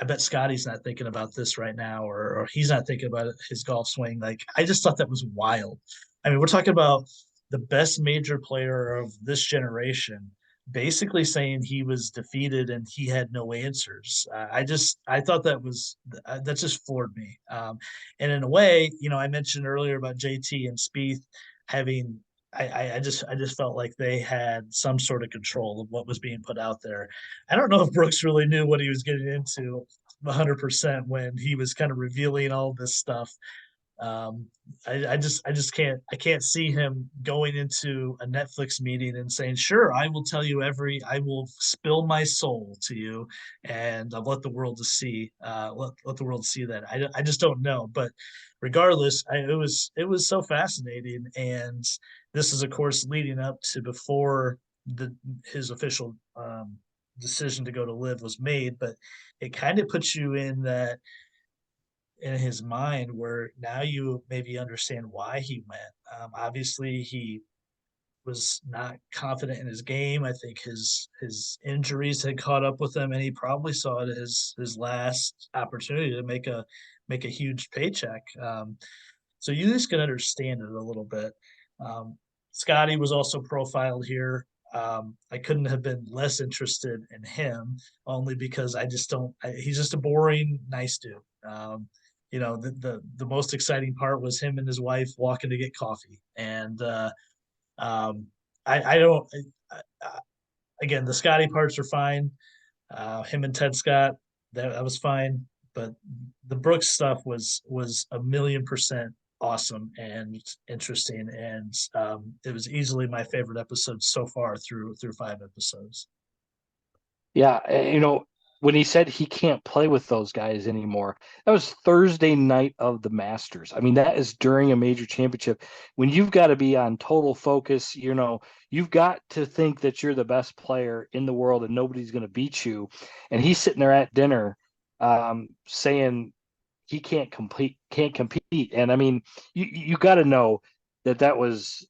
I bet Scotty's not thinking about this right now, or he's not thinking about his golf swing. Like, I just thought that was wild. I mean, we're talking about the best major player of this generation basically saying he was defeated and he had no answers. I thought that just floored me. And in a way, I mentioned earlier about JT and Spieth having. I just felt like they had some sort of control of what was being put out there. I don't know if Brooks really knew what he was getting into 100% when he was kind of revealing all this stuff. Um, I just can't see him going into a Netflix meeting and saying, "Sure, I will tell you I will spill my soul to you, and I'll let the world to see, let the world see that." I just don't know, but regardless, it was so fascinating, and this is of course leading up to before his official decision to go to live was made, but it kind of puts you in his mind where now you maybe understand why he went. Obviously, he was not confident in his game. I think his injuries had caught up with him, and he probably saw it as his last opportunity to make a huge paycheck. So you just can understand it a little bit. Um, Scotty was also profiled here. I couldn't have been less interested in him, only because I just don't. He's just a boring, nice dude. The most exciting part was him and his wife walking to get coffee, and um, I don't. Again, the Scotty parts are fine. Him and Ted Scott, that was fine, but the Brooks stuff was 1,000,000% awesome and interesting, and it was easily my favorite episode so far through 5 episodes. Yeah, when he said he can't play with those guys anymore, that was Thursday night of the Masters. I mean, that is during a major championship when you've got to be on total focus. You've got to think that you're the best player in the world and nobody's going to beat you. And he's sitting there at dinner, saying he can't compete. And I mean, you got to know that was.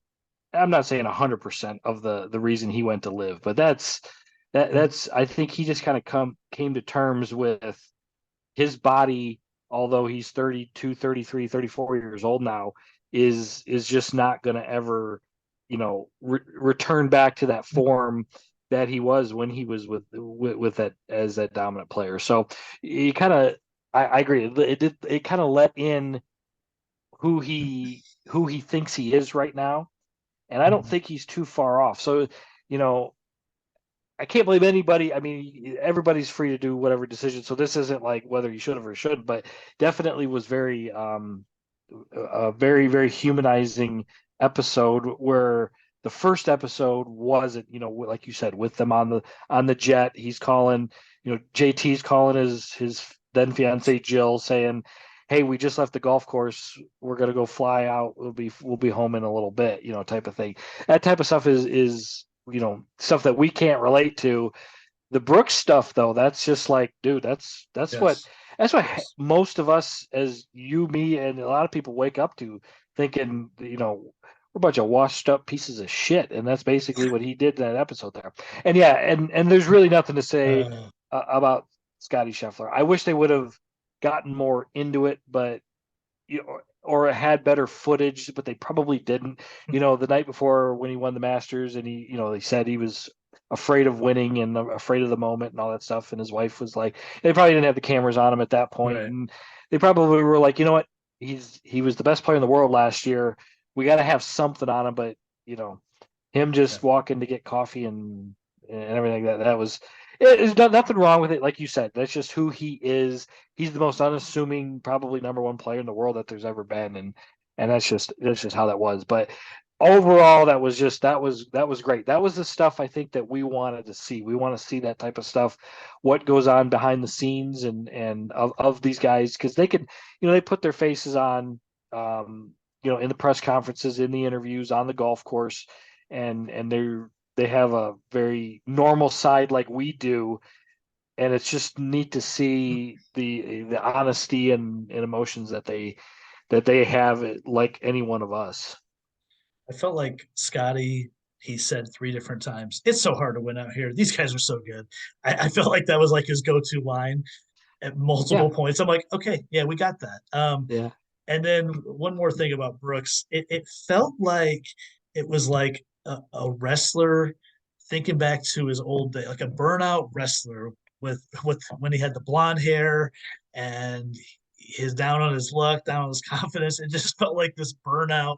I'm not saying 100% of the reason he went to live, but that's I think he just kind of came to terms with his body, although he's 32, 33, 34 years old now, is just not going to ever, return back to that form that he was when he was with that as that dominant player. So he kind of, I agree. It kind of let in who he thinks he is right now, and I don't Mhm. think he's too far off. So, you know, I can't blame anybody. I mean, everybody's free to do whatever decision. So this isn't like whether you should have or shouldn't, but definitely was very, a very, very humanizing episode where the first episode wasn't, you know, like you said, with them on the jet. He's calling, you know, JT's calling his then fiance Jill saying, "Hey, we just left the golf course. We're gonna go fly out. We'll be home in a little bit," you know, type of thing. That type of stuff is you know stuff that we can't relate to. The Brooks stuff, though, that's just like, dude, Yes. that's what Yes. most of us, as you, me, and a lot of people, wake up to, thinking, you know, we're a bunch of washed up pieces of shit, and that's basically what he did in that episode there. And yeah, and there's really nothing to say Uh, about Scotty Scheffler. I wish they would have gotten more into it, but you know, or had better footage, but they probably didn't. You know, the night before when he won the Masters, and he, you know, they said he was afraid of winning and afraid of the moment and all that stuff. And his wife was like, they probably didn't have the cameras on him at that point, right. and they probably were like, you know what, he was the best player in the world last year. We got to have something on him, but you know, him Yeah. just walking to get coffee and everything that was there's nothing wrong with it. Like you said, that's just who he is. He's the most unassuming, probably number one player in the world that there's ever been, and that's just how that was. But overall, that was great. That was the stuff I think that we wanted to see. We want to see that type of stuff, what goes on behind the scenes and of these guys, because they could, you know, they put their faces on, you know, in the press conferences, in the interviews, on the golf course, and they have a very normal side like we do, and it's just neat to see the honesty and emotions that they have, like any one of us. I felt like Scotty, he said three different times, "It's so hard to win out here. These guys are so good." I felt like that was like his go-to line at Yeah, multiple points. I'm like, okay, yeah, we got that. yeah. And then one more thing about Brooks, it felt like it was like a wrestler thinking back to his old day, like a burnout wrestler with when he had the blonde hair and his down on his luck, down on his confidence. It just felt like this burnout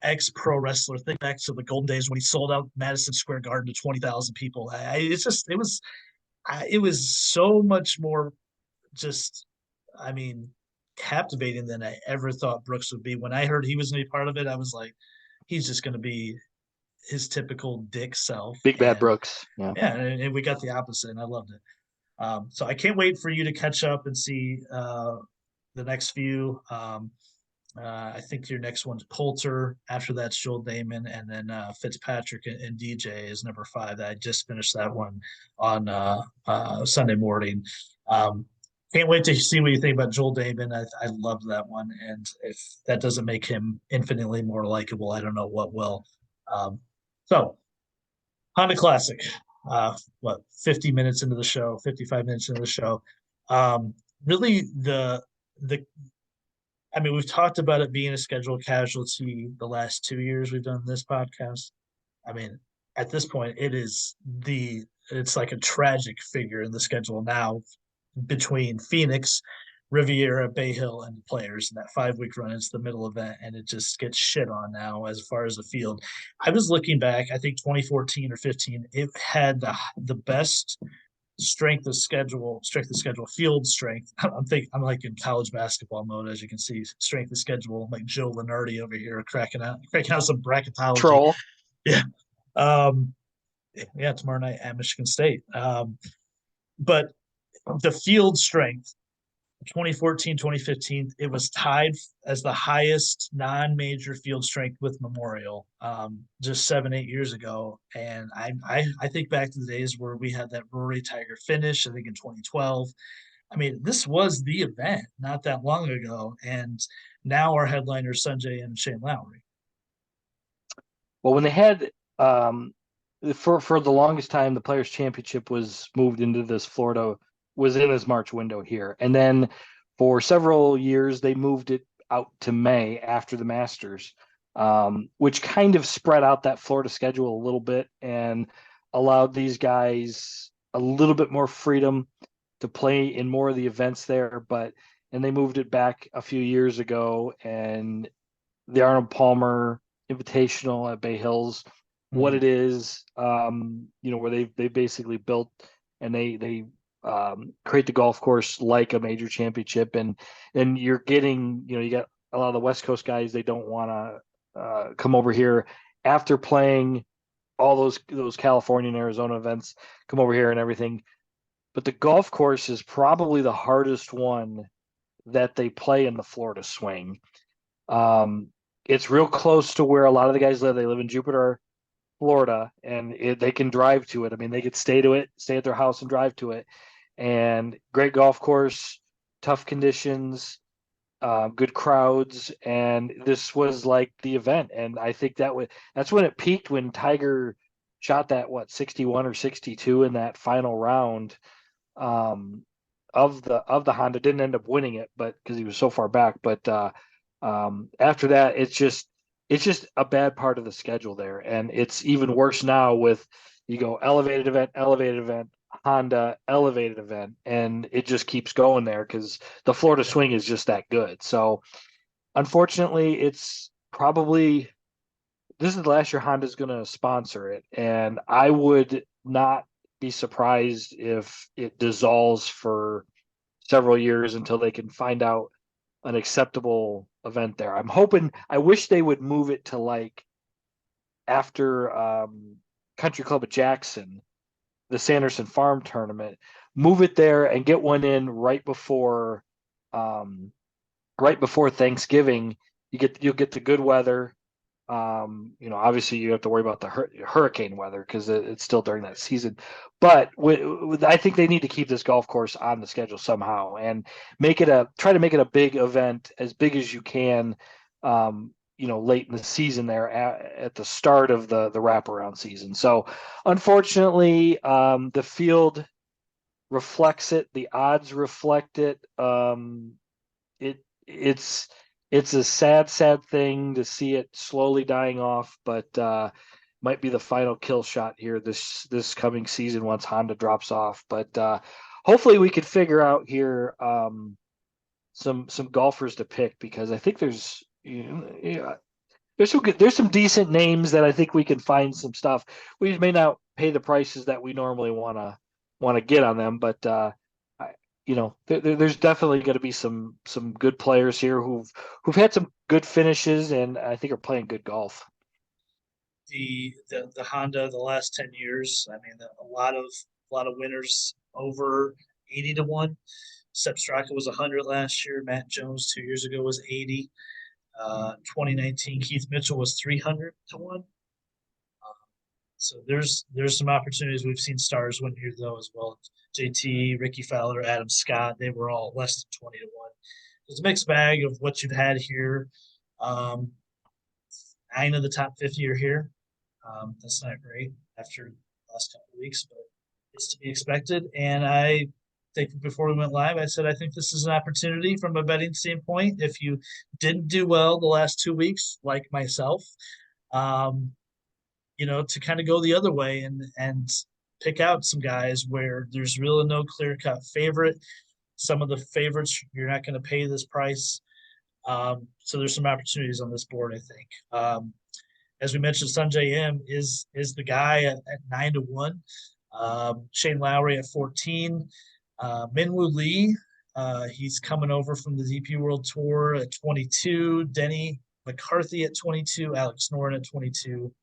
ex pro wrestler. Think back to the golden days when he sold out Madison Square Garden to 20,000 people. It's just it was so much more just, I mean, captivating than I ever thought Brooks would be. When I heard he was going to be part of it, I was like, he's just going to be his typical dick self. Big Bad And Brooks. Yeah. yeah, and we got the opposite, and I loved it. So I can't wait for you to catch up and see the next few. I think your next one's Poulter. After that's Joel Damon, and then Fitzpatrick and DJ is number five. I just finished that one on Sunday morning. Um, can't wait to see what you think about Joel Damon. I love that one, and if that doesn't make him infinitely more likable, I don't know what will. Um, so Honda Classic. What 50 minutes into the show, 55 minutes into the show. Um, really the I mean, we've talked about it being a scheduled casualty the last 2 years we've done this podcast. I mean, at this point, it's like a tragic figure in the schedule now between Phoenix, Riviera, Bay Hill, and the Players. And that 5 week run is the middle event, and it just gets shit on now as far as the field. I was looking back, I think 2014 or 15, it had the best strength of schedule, field strength. I'm like in college basketball mode, as you can see, strength of schedule, like Joe Lenardi over here cracking out some bracketology. Troll. Yeah. Um, yeah, tomorrow night at Michigan State. But the field strength 2014, 2015, it was tied as the highest non-major field strength with Memorial just 7, 8 years ago. And I think back to the days where we had that Rory Tiger finish, I think in 2012. I mean, this was the event not that long ago. And now our headliners, Sanjay and Shane Lowry. Well, when they had for the longest time, the Players Championship was moved into this Florida was in this March window here, and then for several years they moved it out to May after the Masters, which kind of spread out that Florida schedule a little bit and allowed these guys a little bit more freedom to play in more of the events there. But and they moved it back a few years ago, and the Arnold Palmer Invitational at Bay Hills, what Mhm. it is, where they basically built and they create the golf course like a major championship, and you're getting, you got a lot of the West Coast guys, they don't want to come over here after playing all those California and Arizona events, come over here and everything. But the golf course is probably the hardest one that they play in the Florida swing. Um, it's real close to where a lot of the guys live. They live in Jupiter, Florida, and they can drive to it. I mean, they could stay at their house and drive to it. And great golf course, tough conditions, good crowds, and this was like the event. And I think that's when it peaked, when Tiger shot that 61 or 62 in that final round, um, of the Honda. Didn't end up winning it, but because he was so far back. But after that, it's just a bad part of the schedule there, and it's even worse now with you go elevated event, Honda, elevated event, and it just keeps going there because the Florida Yeah. swing is just that good. So unfortunately, it's probably this is the last year Honda's going to sponsor it, and I would not be surprised if it dissolves for several years until they can find out an acceptable event there. I wish they would move it to like after Country Club at Jackson, the Sanderson Farm tournament, move it there and get one in um, right before Thanksgiving. You'll get the good weather. Obviously you have to worry about the hurricane weather because it's still during that season. But I think they need to keep this golf course on the schedule somehow and try to make it a big event, as big as you can. Late in the season there at the start of the wraparound season. So, unfortunately, the field reflects it. The odds reflect it. It's a sad thing to see it slowly dying off, but might be the final kill shot here this coming season once Honda drops off. But hopefully we could figure out here some golfers to pick, because I think there's some decent names that I think we can find some stuff. We just may not pay the prices that we normally want to get on them, but there's definitely going to be some good players here who've had some good finishes and I think are playing good golf. The Honda the last 10 years. I mean, a lot of winners over 80 to 1. Sepp Straka was 100 last year. Matt Jones 2 years ago was 80. 2019 Keith Mitchell was 300 to 1. So there's some opportunities. We've seen stars win here though as well. JT, Ricky Fowler, Adam Scott, they were all less than 20 to 1. It's a mixed bag of what you've had here. Um, 9 of the top 50 are here. That's not great after the last couple of weeks, but it's to be expected. And I think before we went live, I said I think this is an opportunity from a betting standpoint. If you didn't do well the last 2 weeks, like myself, um, to kind of go the other way and pick out some guys where there's really no clear cut favorite. Some of the favorites you're not going to pay this price. So there's some opportunities on this board, I think. As we mentioned, Sanjay M is the guy at 9 to 1. Shane Lowry at 14. Minwoo Lee, he's coming over from the DP World Tour at 22. Denny McCarthy at 22. Alex Noren at 22.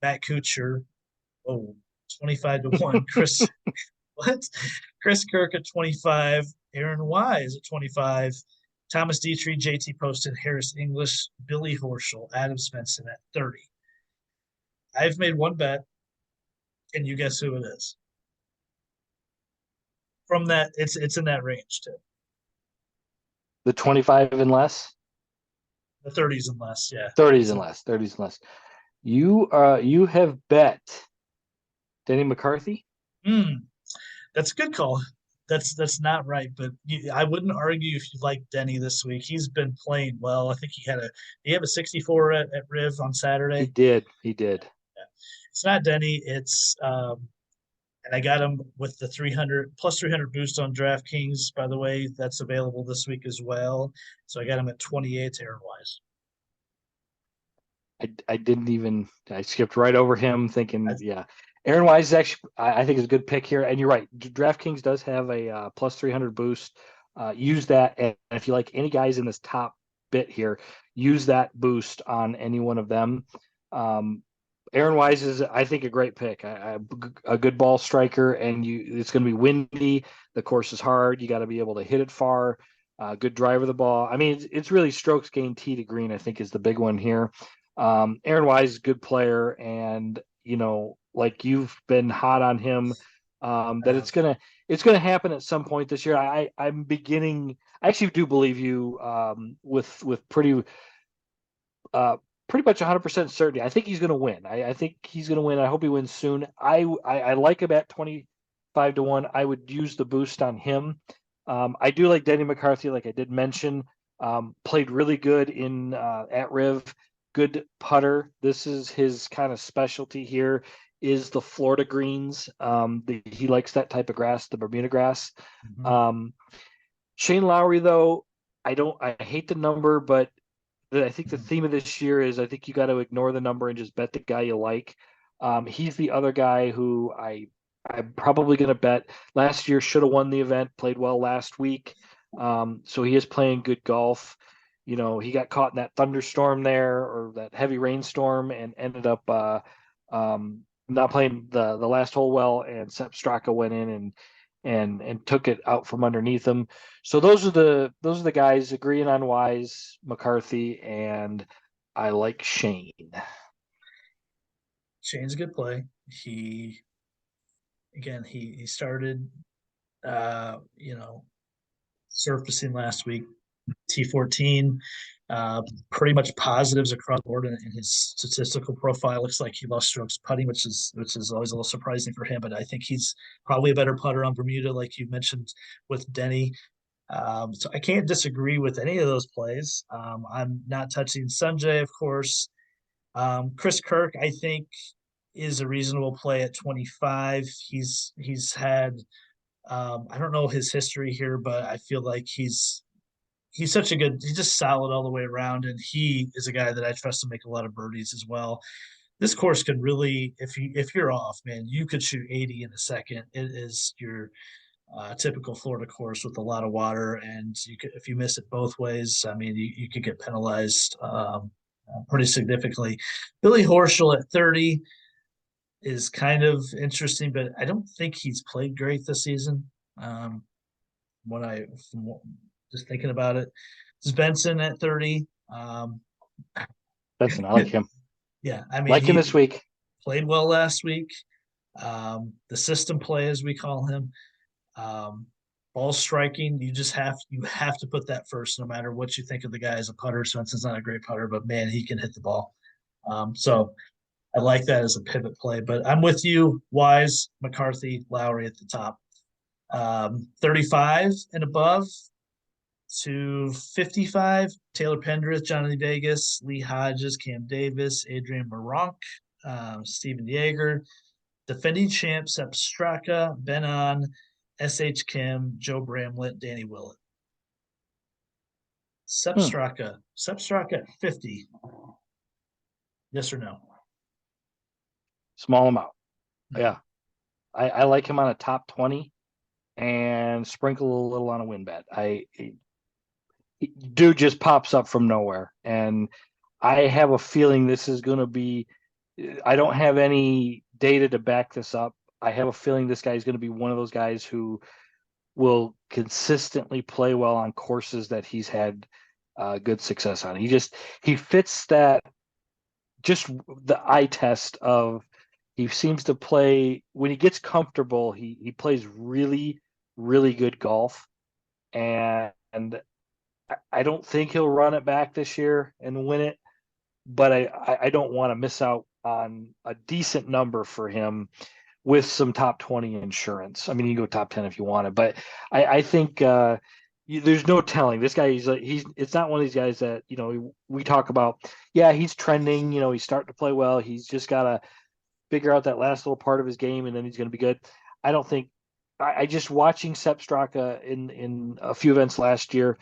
Matt Kuchar, 25 to 1. What? Chris Kirk at 25. Aaron Wise at 25. Thomas Dietrich, JT Poston, Harris English, Billy Horschel, Adam Svensson at 30. I've made one bet. Can you guess who it is? From that, it's in that range too. The 25 and less, The 30s and less, yeah. 30s and less, 30s and less. You have bet Denny McCarthy. That's a good call. That's not right, but I wouldn't argue if you like Denny this week. He's been playing well. I think he have a 64 at Riv on He Saturday. did. He did. Yeah. It's not Denny. And I got him with the 300 plus 300 boost on DraftKings. By the way, that's available this week as well. So I got him at 28 Aaron Wise. I didn't even, I skipped right over him I, thinking, yeah. Aaron Wise is actually, I think is a good pick here. And you're right. DraftKings does have a plus 300 boost. Use that. And if you like any guys in this top bit here, use that boost on any one of them. Um, Aaron Wise is, I think, a great pick. A good ball striker, and it's going to be windy. The course is hard. You got to be able to hit it far. Good drive of the ball. I mean, it's really strokes gained tee to green, I think, is the big one here. Aaron Wise is a good player, and like you've been hot on him, that it's gonna happen at some point this year. I'm beginning. I actually do believe you with uh, pretty much 100% certainty. I think he's going to win. I think he's going to win. I hope he wins soon. I like him at 25-1. I would use the boost on him. I do like Denny McCarthy, like I did mention. Played really good in at Riv. Good putter. This is his kind of specialty here. Is the Florida greens. He likes that type of grass, the Bermuda grass. mhm. Um, Shane Lowry, though, I hate the number, but I think the theme of this year is I think you got to ignore the number and just bet the guy you like. He's the other guy who I'm probably going to bet. Last year should have won the event, played well last week. So he is playing good golf. He got caught in that thunderstorm there or that heavy rainstorm and ended up not playing the last hole well. And Sepp Straka went in and took it out from underneath him. So those are the guys agreeing on Wise, McCarthy, and I like Shane. Shane's a good play. He started you know surfacing last week. T14, uh, pretty much positives across the board in his statistical profile. Looks like he lost strokes putting, which is always a little surprising for him. But I think he's probably a better putter on Bermuda, like you mentioned with Denny. So I can't disagree with any of those plays. I'm not touching Sanjay, of course. Chris Kirk, I think, is a reasonable play at 25. He's had I don't know his history here, but I feel like he's just solid all the way around, and he is a guy that I trust to make a lot of birdies as well. This course could really, if you're off, man, you could shoot 80 in a second. It is your typical Florida course with a lot of water, and if you miss it both ways, I mean, you could get penalized pretty significantly. Billy Horschel at 30 is kind of interesting, but I don't think he's played great this season. Um, from just thinking about it, Svensson at 30. Listen, I like him. Yeah, I mean Like him this he week. played well last week. The system play, as we call him, um, ball striking. You have to put that first, no matter what you think of the guy as a putter. Svensson's not a great putter, but man, he can hit the ball. So I like that as a pivot play. But I'm with you, Wise, McCarthy, Lowry at the top. 35 and above to 55, Taylor Pendrith, Johnny Vegas, Lee Hodges, Cam Davis, Adrian Maronk, Stephen Yeager, defending champ Sepp Straka, Ben On, S.H. Kim, Joe Bramlett, Danny Willett. Hmm. Sepp Straka at 50. Yes or no? Small amount. Hmm. Yeah. I like him on a top 20 and sprinkle a little on a win bet. Dude just pops up from nowhere. And I have a feeling this is going to be, I don't have any data to back this up. I have a feeling this guy is going to be one of those guys who will consistently play well on courses that he's had good success on. He fits that, just the eye test of, he seems to play when he gets comfortable. He plays really really good golf, and I don't think he'll run it back this year and win it, but I don't want to miss out on a decent number for him with some top 20 insurance. I mean, you can go top 10 if you want it, but I think there's no telling. This guy, it's not one of these guys that, we talk about, yeah, he's trending, he's starting to play well. He's just got to figure out that last little part of his game and then he's going to be good. I don't think, I just watching Sepp Straka in a few events last year,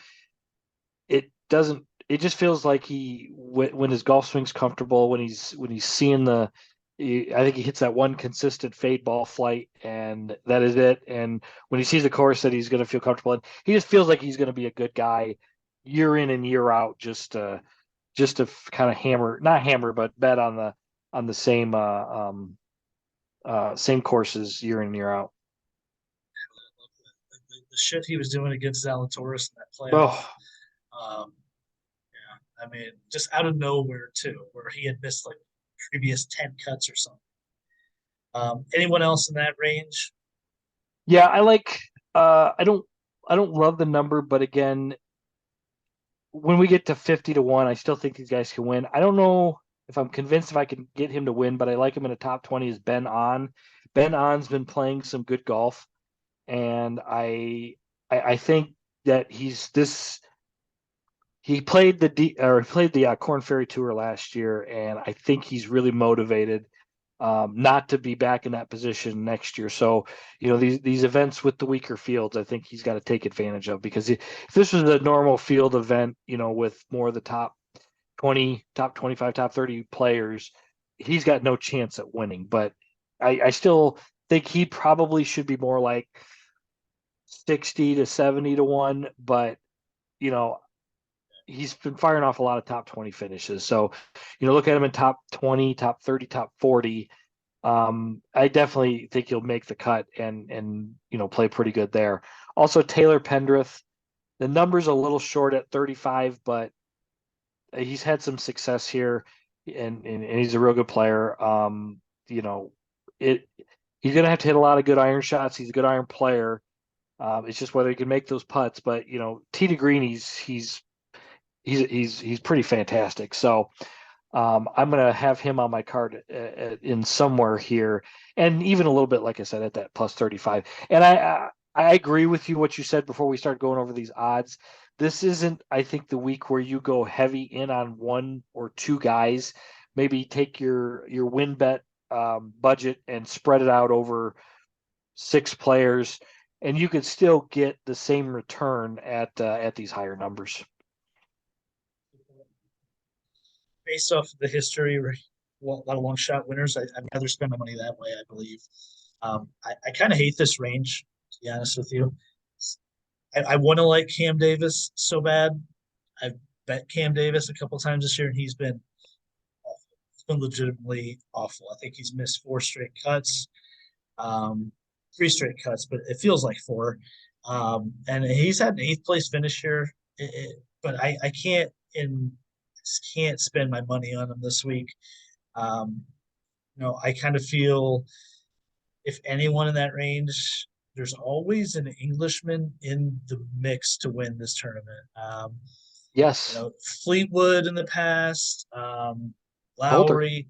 it just feels like he when his golf swing's comfortable, when he's seeing I think he hits that one consistent fade ball flight, and that is it. And when he sees a course that he's going to feel comfortable in, he just feels like he's going to be a good guy year in and year out, just to kind of not hammer, but bet on the same courses year in and year out. The shit he was doing against Zalatoris in that playoff. Oh, I mean, just out of nowhere too, where he had missed like previous 10 cuts or something. Anyone else in that range? yeah, I like. I don't love the number, but again, when we get to 50-1, I still think these guys can win. I don't know if I'm convinced if I can get him to win, but I like him in the top 20 is Ben On. Ben On's been playing some good golf, and I think that he played the Corn Ferry Tour last year, and I think he's really motivated not to be back in that position next year. So, these events with the weaker fields, I think he's got to take advantage of, because if this was a normal field event, with more of the top 20, top 25, top 30 players, he's got no chance at winning. But I still think he probably should be more like 60 to 70-1, but you know, he's been firing off a lot of top 20 finishes. So, look at him in top 20, top 30, top 40. I definitely think he'll make the cut and play pretty good there. Also, Taylor Pendrith, the number's a little short at 35, but he's had some success here, and he's a real good player. It he's gonna have to hit a lot of good iron shots. He's a good iron player. It's just whether he can make those putts. But tee to green, he's pretty fantastic. So I'm gonna have him on my card in somewhere here, and even a little bit, like I said, at that plus 35. And I agree with you what you said before we start going over these odds. This isn't, I think, the week where you go heavy in on one or two guys. Maybe take your win bet budget and spread it out over six players, and you could still get the same return at these higher numbers. Based off the history, a lot of long shot winners, I'd rather spend my money that way, I believe. I kind of hate this range, to be honest with you. I want to like Cam Davis so bad. I've bet Cam Davis a couple times this year, and he's been awful. He's been legitimately awful. I think he's missed four straight cuts, um, three straight cuts, but it feels like four. And he's had an eighth place finish here, but I can't just can't spend my money on him this week. Um, I kind of feel if anyone in that range, there's always an Englishman in the mix to win this tournament. Yes, Fleetwood in the past, Holter. Lowry,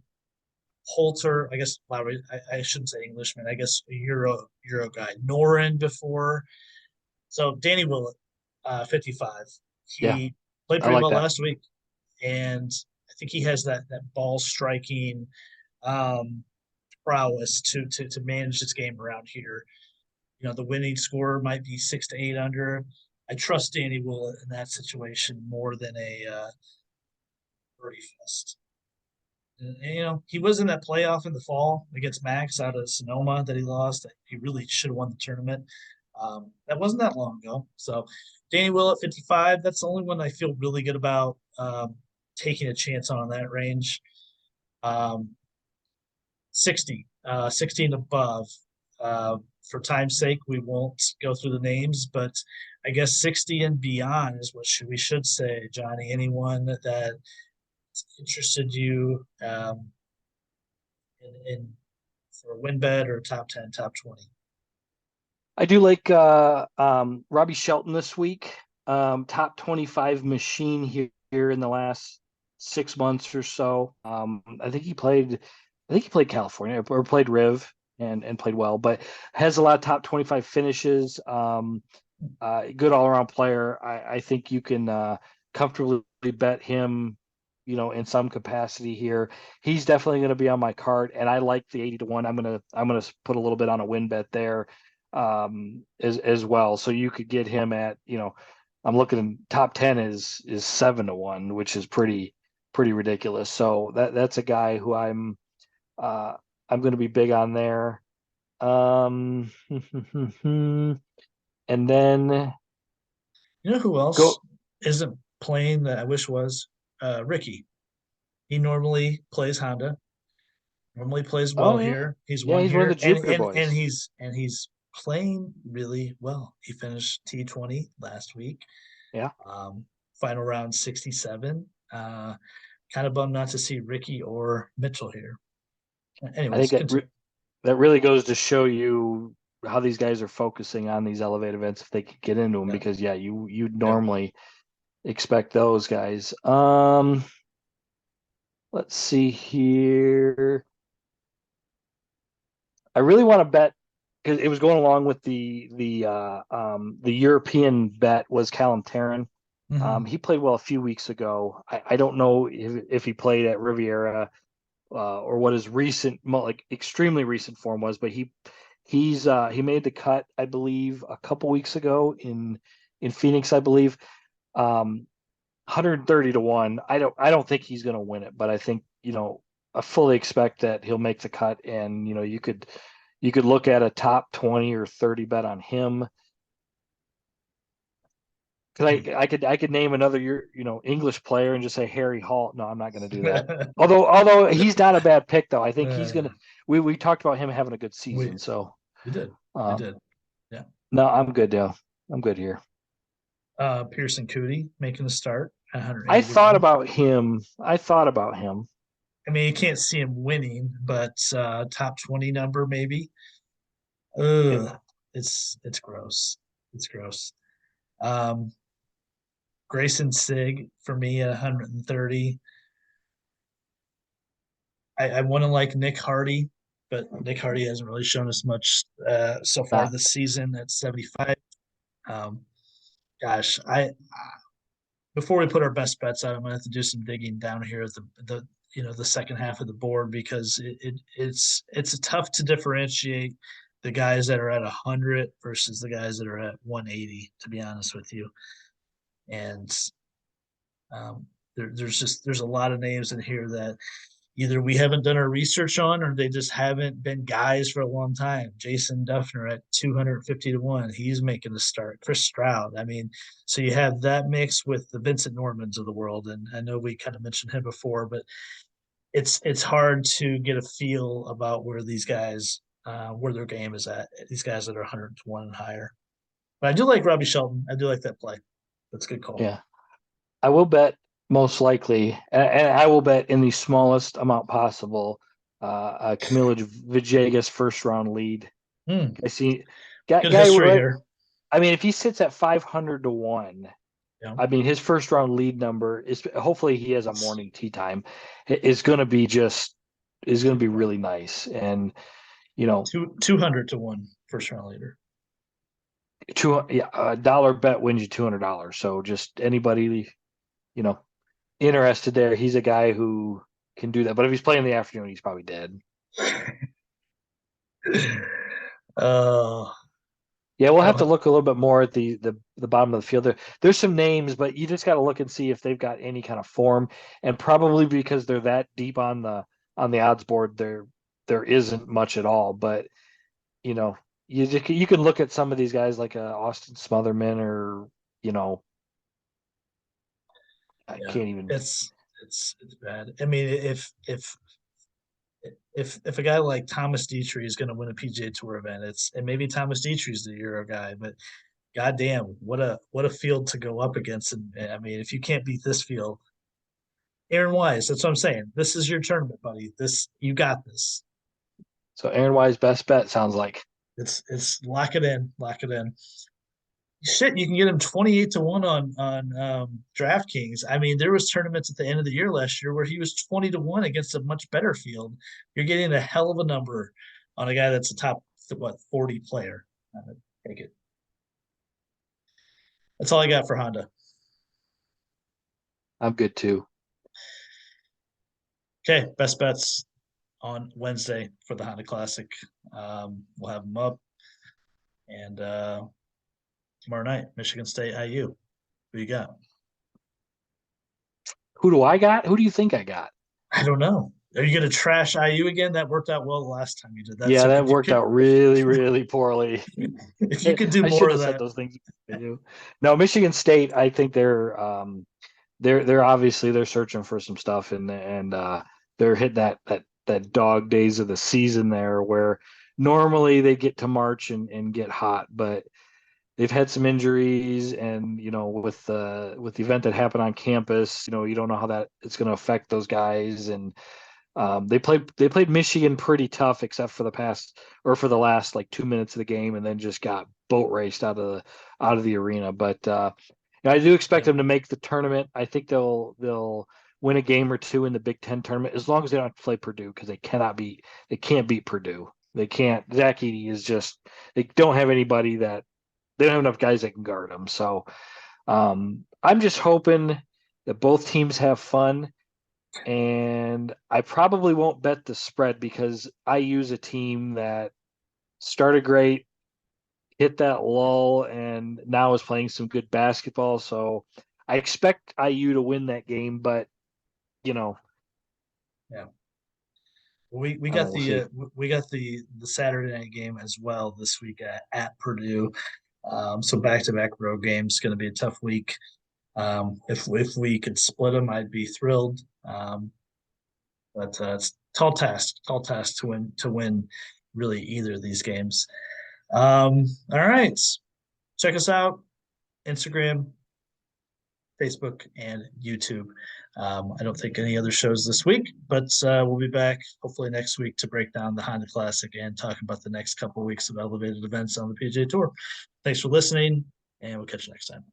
Holter. I guess Lowry. I shouldn't say Englishman. I guess a Euro guy. Norin before. So Danny Willett, 55. Yeah, He played I pretty like well that. last week, and I think he has that ball striking um, prowess to manage this game around here. The winning score might be 6 to 8 under. I trust Danny Willett in that situation more than a birdie fest. And, he was in that playoff in the fall against Max out of Sonoma that he lost. He really should have won the tournament. That wasn't that long ago. So Danny Willett, 55. That's the only one I feel really good about taking a chance on that range. 60, 60 and above. For time's sake, we won't go through the names, but I guess 60 and beyond is what we should say, Johnny. Anyone that interested you in for a win bet or top 10, top 20? I do like Robbie Shelton this week. Top 25 machine here in the last 6 months or so. I think he played California or played Riv and played well, but has a lot of top 25 finishes. Good all around player. I think you can comfortably bet him, in some capacity here. He's definitely going to be on my card, and I like the 80-1. I'm gonna put a little bit on a win bet there, as well. So you could get him at, I'm looking top 10 is 7-1, which is pretty pretty ridiculous. So that's a guy who uh, I'm going to be big on there. And then You know who else go. isn't playing that I wish was? Ricky. He normally plays Honda. Normally plays well Oh yeah, here. He's yeah. won He's one of the here, and Jupiter and boys. he's playing really well. He finished T20 last week. Yeah, Um, Final round 67. Kind of bummed not to see Ricky or Mitchell here. I think Anyways, continue. that really goes to show you how these guys are focusing on these elevate events if they could get into them Yeah, because yeah, you yeah. normally expect those guys. Let's see here. I really want to bet because it was going along with the European bet was Callum Tarrant. Hmm. He played well a few weeks ago. I don't know if he played at Riviera or what his recent like extremely recent form was, but he made the cut I believe a couple weeks ago in Phoenix I believe. 130 to 1. I don't think he's going to win it, but I think, I fully expect that he'll make the cut and, you could look at a top 20 or 30 bet on him. Cuz I could name another English player and just say Harry Hall. No, I'm not going to do that. Although he's not a bad pick though. I think he's uh, going to we talked about him having a good we season. So, we did. We um did. Yeah. no, I'm good now. I'm good here. Pearson Cootie making the start at I 180 to thought 1. about him. I thought about him. I mean, you can't see him winning, but top 20 number maybe. Ugh, it's gross. It's gross. Um, Grayson Sig for me at 130. I want to like Nick Hardy, but Nick Hardy hasn't really shown us much so far Not this season at 75. Um, gosh, I before we put our best bets out, I'm gonna have to do some digging down here at the second half of the board because it's tough to differentiate the guys that are at 100 versus the guys that are at 180. To be honest with you, and there's a lot of names in here that either we haven't done our research on or they just haven't been guys for a long time. Jason Duffner at 250 to 1. He's making the start. Chris Stroud. I mean, so you have that mix with the Vincent Normans of the world. And I know we kind of mentioned him before, but it's hard to get a feel about where these guys where their game is at. These guys that are 100 to 1 and higher. But I do like Robbie Shelton. I do like that play. That's a good call. Yeah. I will bet most likely, and I will bet in the smallest amount possible, Camilo Villegas first round lead. Hmm. I see, guy, Good guy, history right? here. I mean, if he sits at 500 to 1, Yeah. I mean, his first round lead number is hopefully he has a It's morning tee time, is going to be really nice. And, you know, 200 to 1 first round leader. yeah, a dollar bet wins you $200. So just anybody, you know, interested there. He's a guy who can do that. But if he's playing in the afternoon, he's probably dead. uh, Yeah, we'll I have to don't. look a little bit more at the bottom of the field. There's some names, but you just got to look and see if they've got any kind of form. And probably because they're that deep on the odds board, there isn't much at all. But you know, you can look at some of these guys like Austin Smotherman or you know, I Yeah, can't even. it's bad. I mean, if a guy like Thomas Dietrich is going to win a PGA Tour event, and maybe Thomas Dietrich's the Euro guy, but goddamn, what a field to go up against. And I mean, if you can't beat this field, Aaron Wise, that's what I'm saying. This is your tournament, buddy. This you got this. So Aaron Wise best bet sounds like. It's lock it in, lock it in. Shit, you can get him 28 to 1 on DraftKings. I mean, there was tournaments at the end of the year last year where he was 20 to 1 against a much better field. You're getting a hell of a number on a guy that's a top 40 player. Take it. That's all I got for Honda. I'm good too. Okay, best bets on Wednesday for the Honda Classic. We'll have them up. And tomorrow night, Michigan State IU. Who you got? Who do I got? Who do you think I got? I don't know. Are you going to trash IU again? That worked out well the last time you did that. Yeah, So that could you worked out really, really poorly. if you could do I more shouldn't of have said that? those things. No, Michigan State, I think they're obviously they're searching for some stuff and they're hitting that dog days of the season there where normally they get to March and get hot, but they've had some injuries and with the event that happened on campus, you don't know how that it's going to affect those guys and they played Michigan pretty tough except for the last like 2 minutes of the game and then just got boat raced out of the arena. But I do expect Yeah. them to make the tournament. I think they'll win a game or two in the Big Ten tournament as long as they don't have to play Purdue because they can't beat Purdue. They can't. Zach Edey is just they don't have anybody that they don't have enough guys that can guard them. So I'm just hoping that both teams have fun and I probably won't bet the spread because I use a team that started great, hit that lull, and now is playing some good basketball. So I expect IU to win that game, but you know, Yeah. We I don't got know. We'll see. the Saturday night game as well this week at Purdue. So back to back road games, going to be a tough week. If we could split them, I'd be thrilled. But it's tall task to win really either of these games. All right, check us out Instagram, Facebook, and YouTube. I don't think any other shows this week, but we'll be back hopefully next week to break down the Honda Classic and talk about the next couple of weeks of elevated events on the PGA Tour. Thanks for listening, and we'll catch you next time.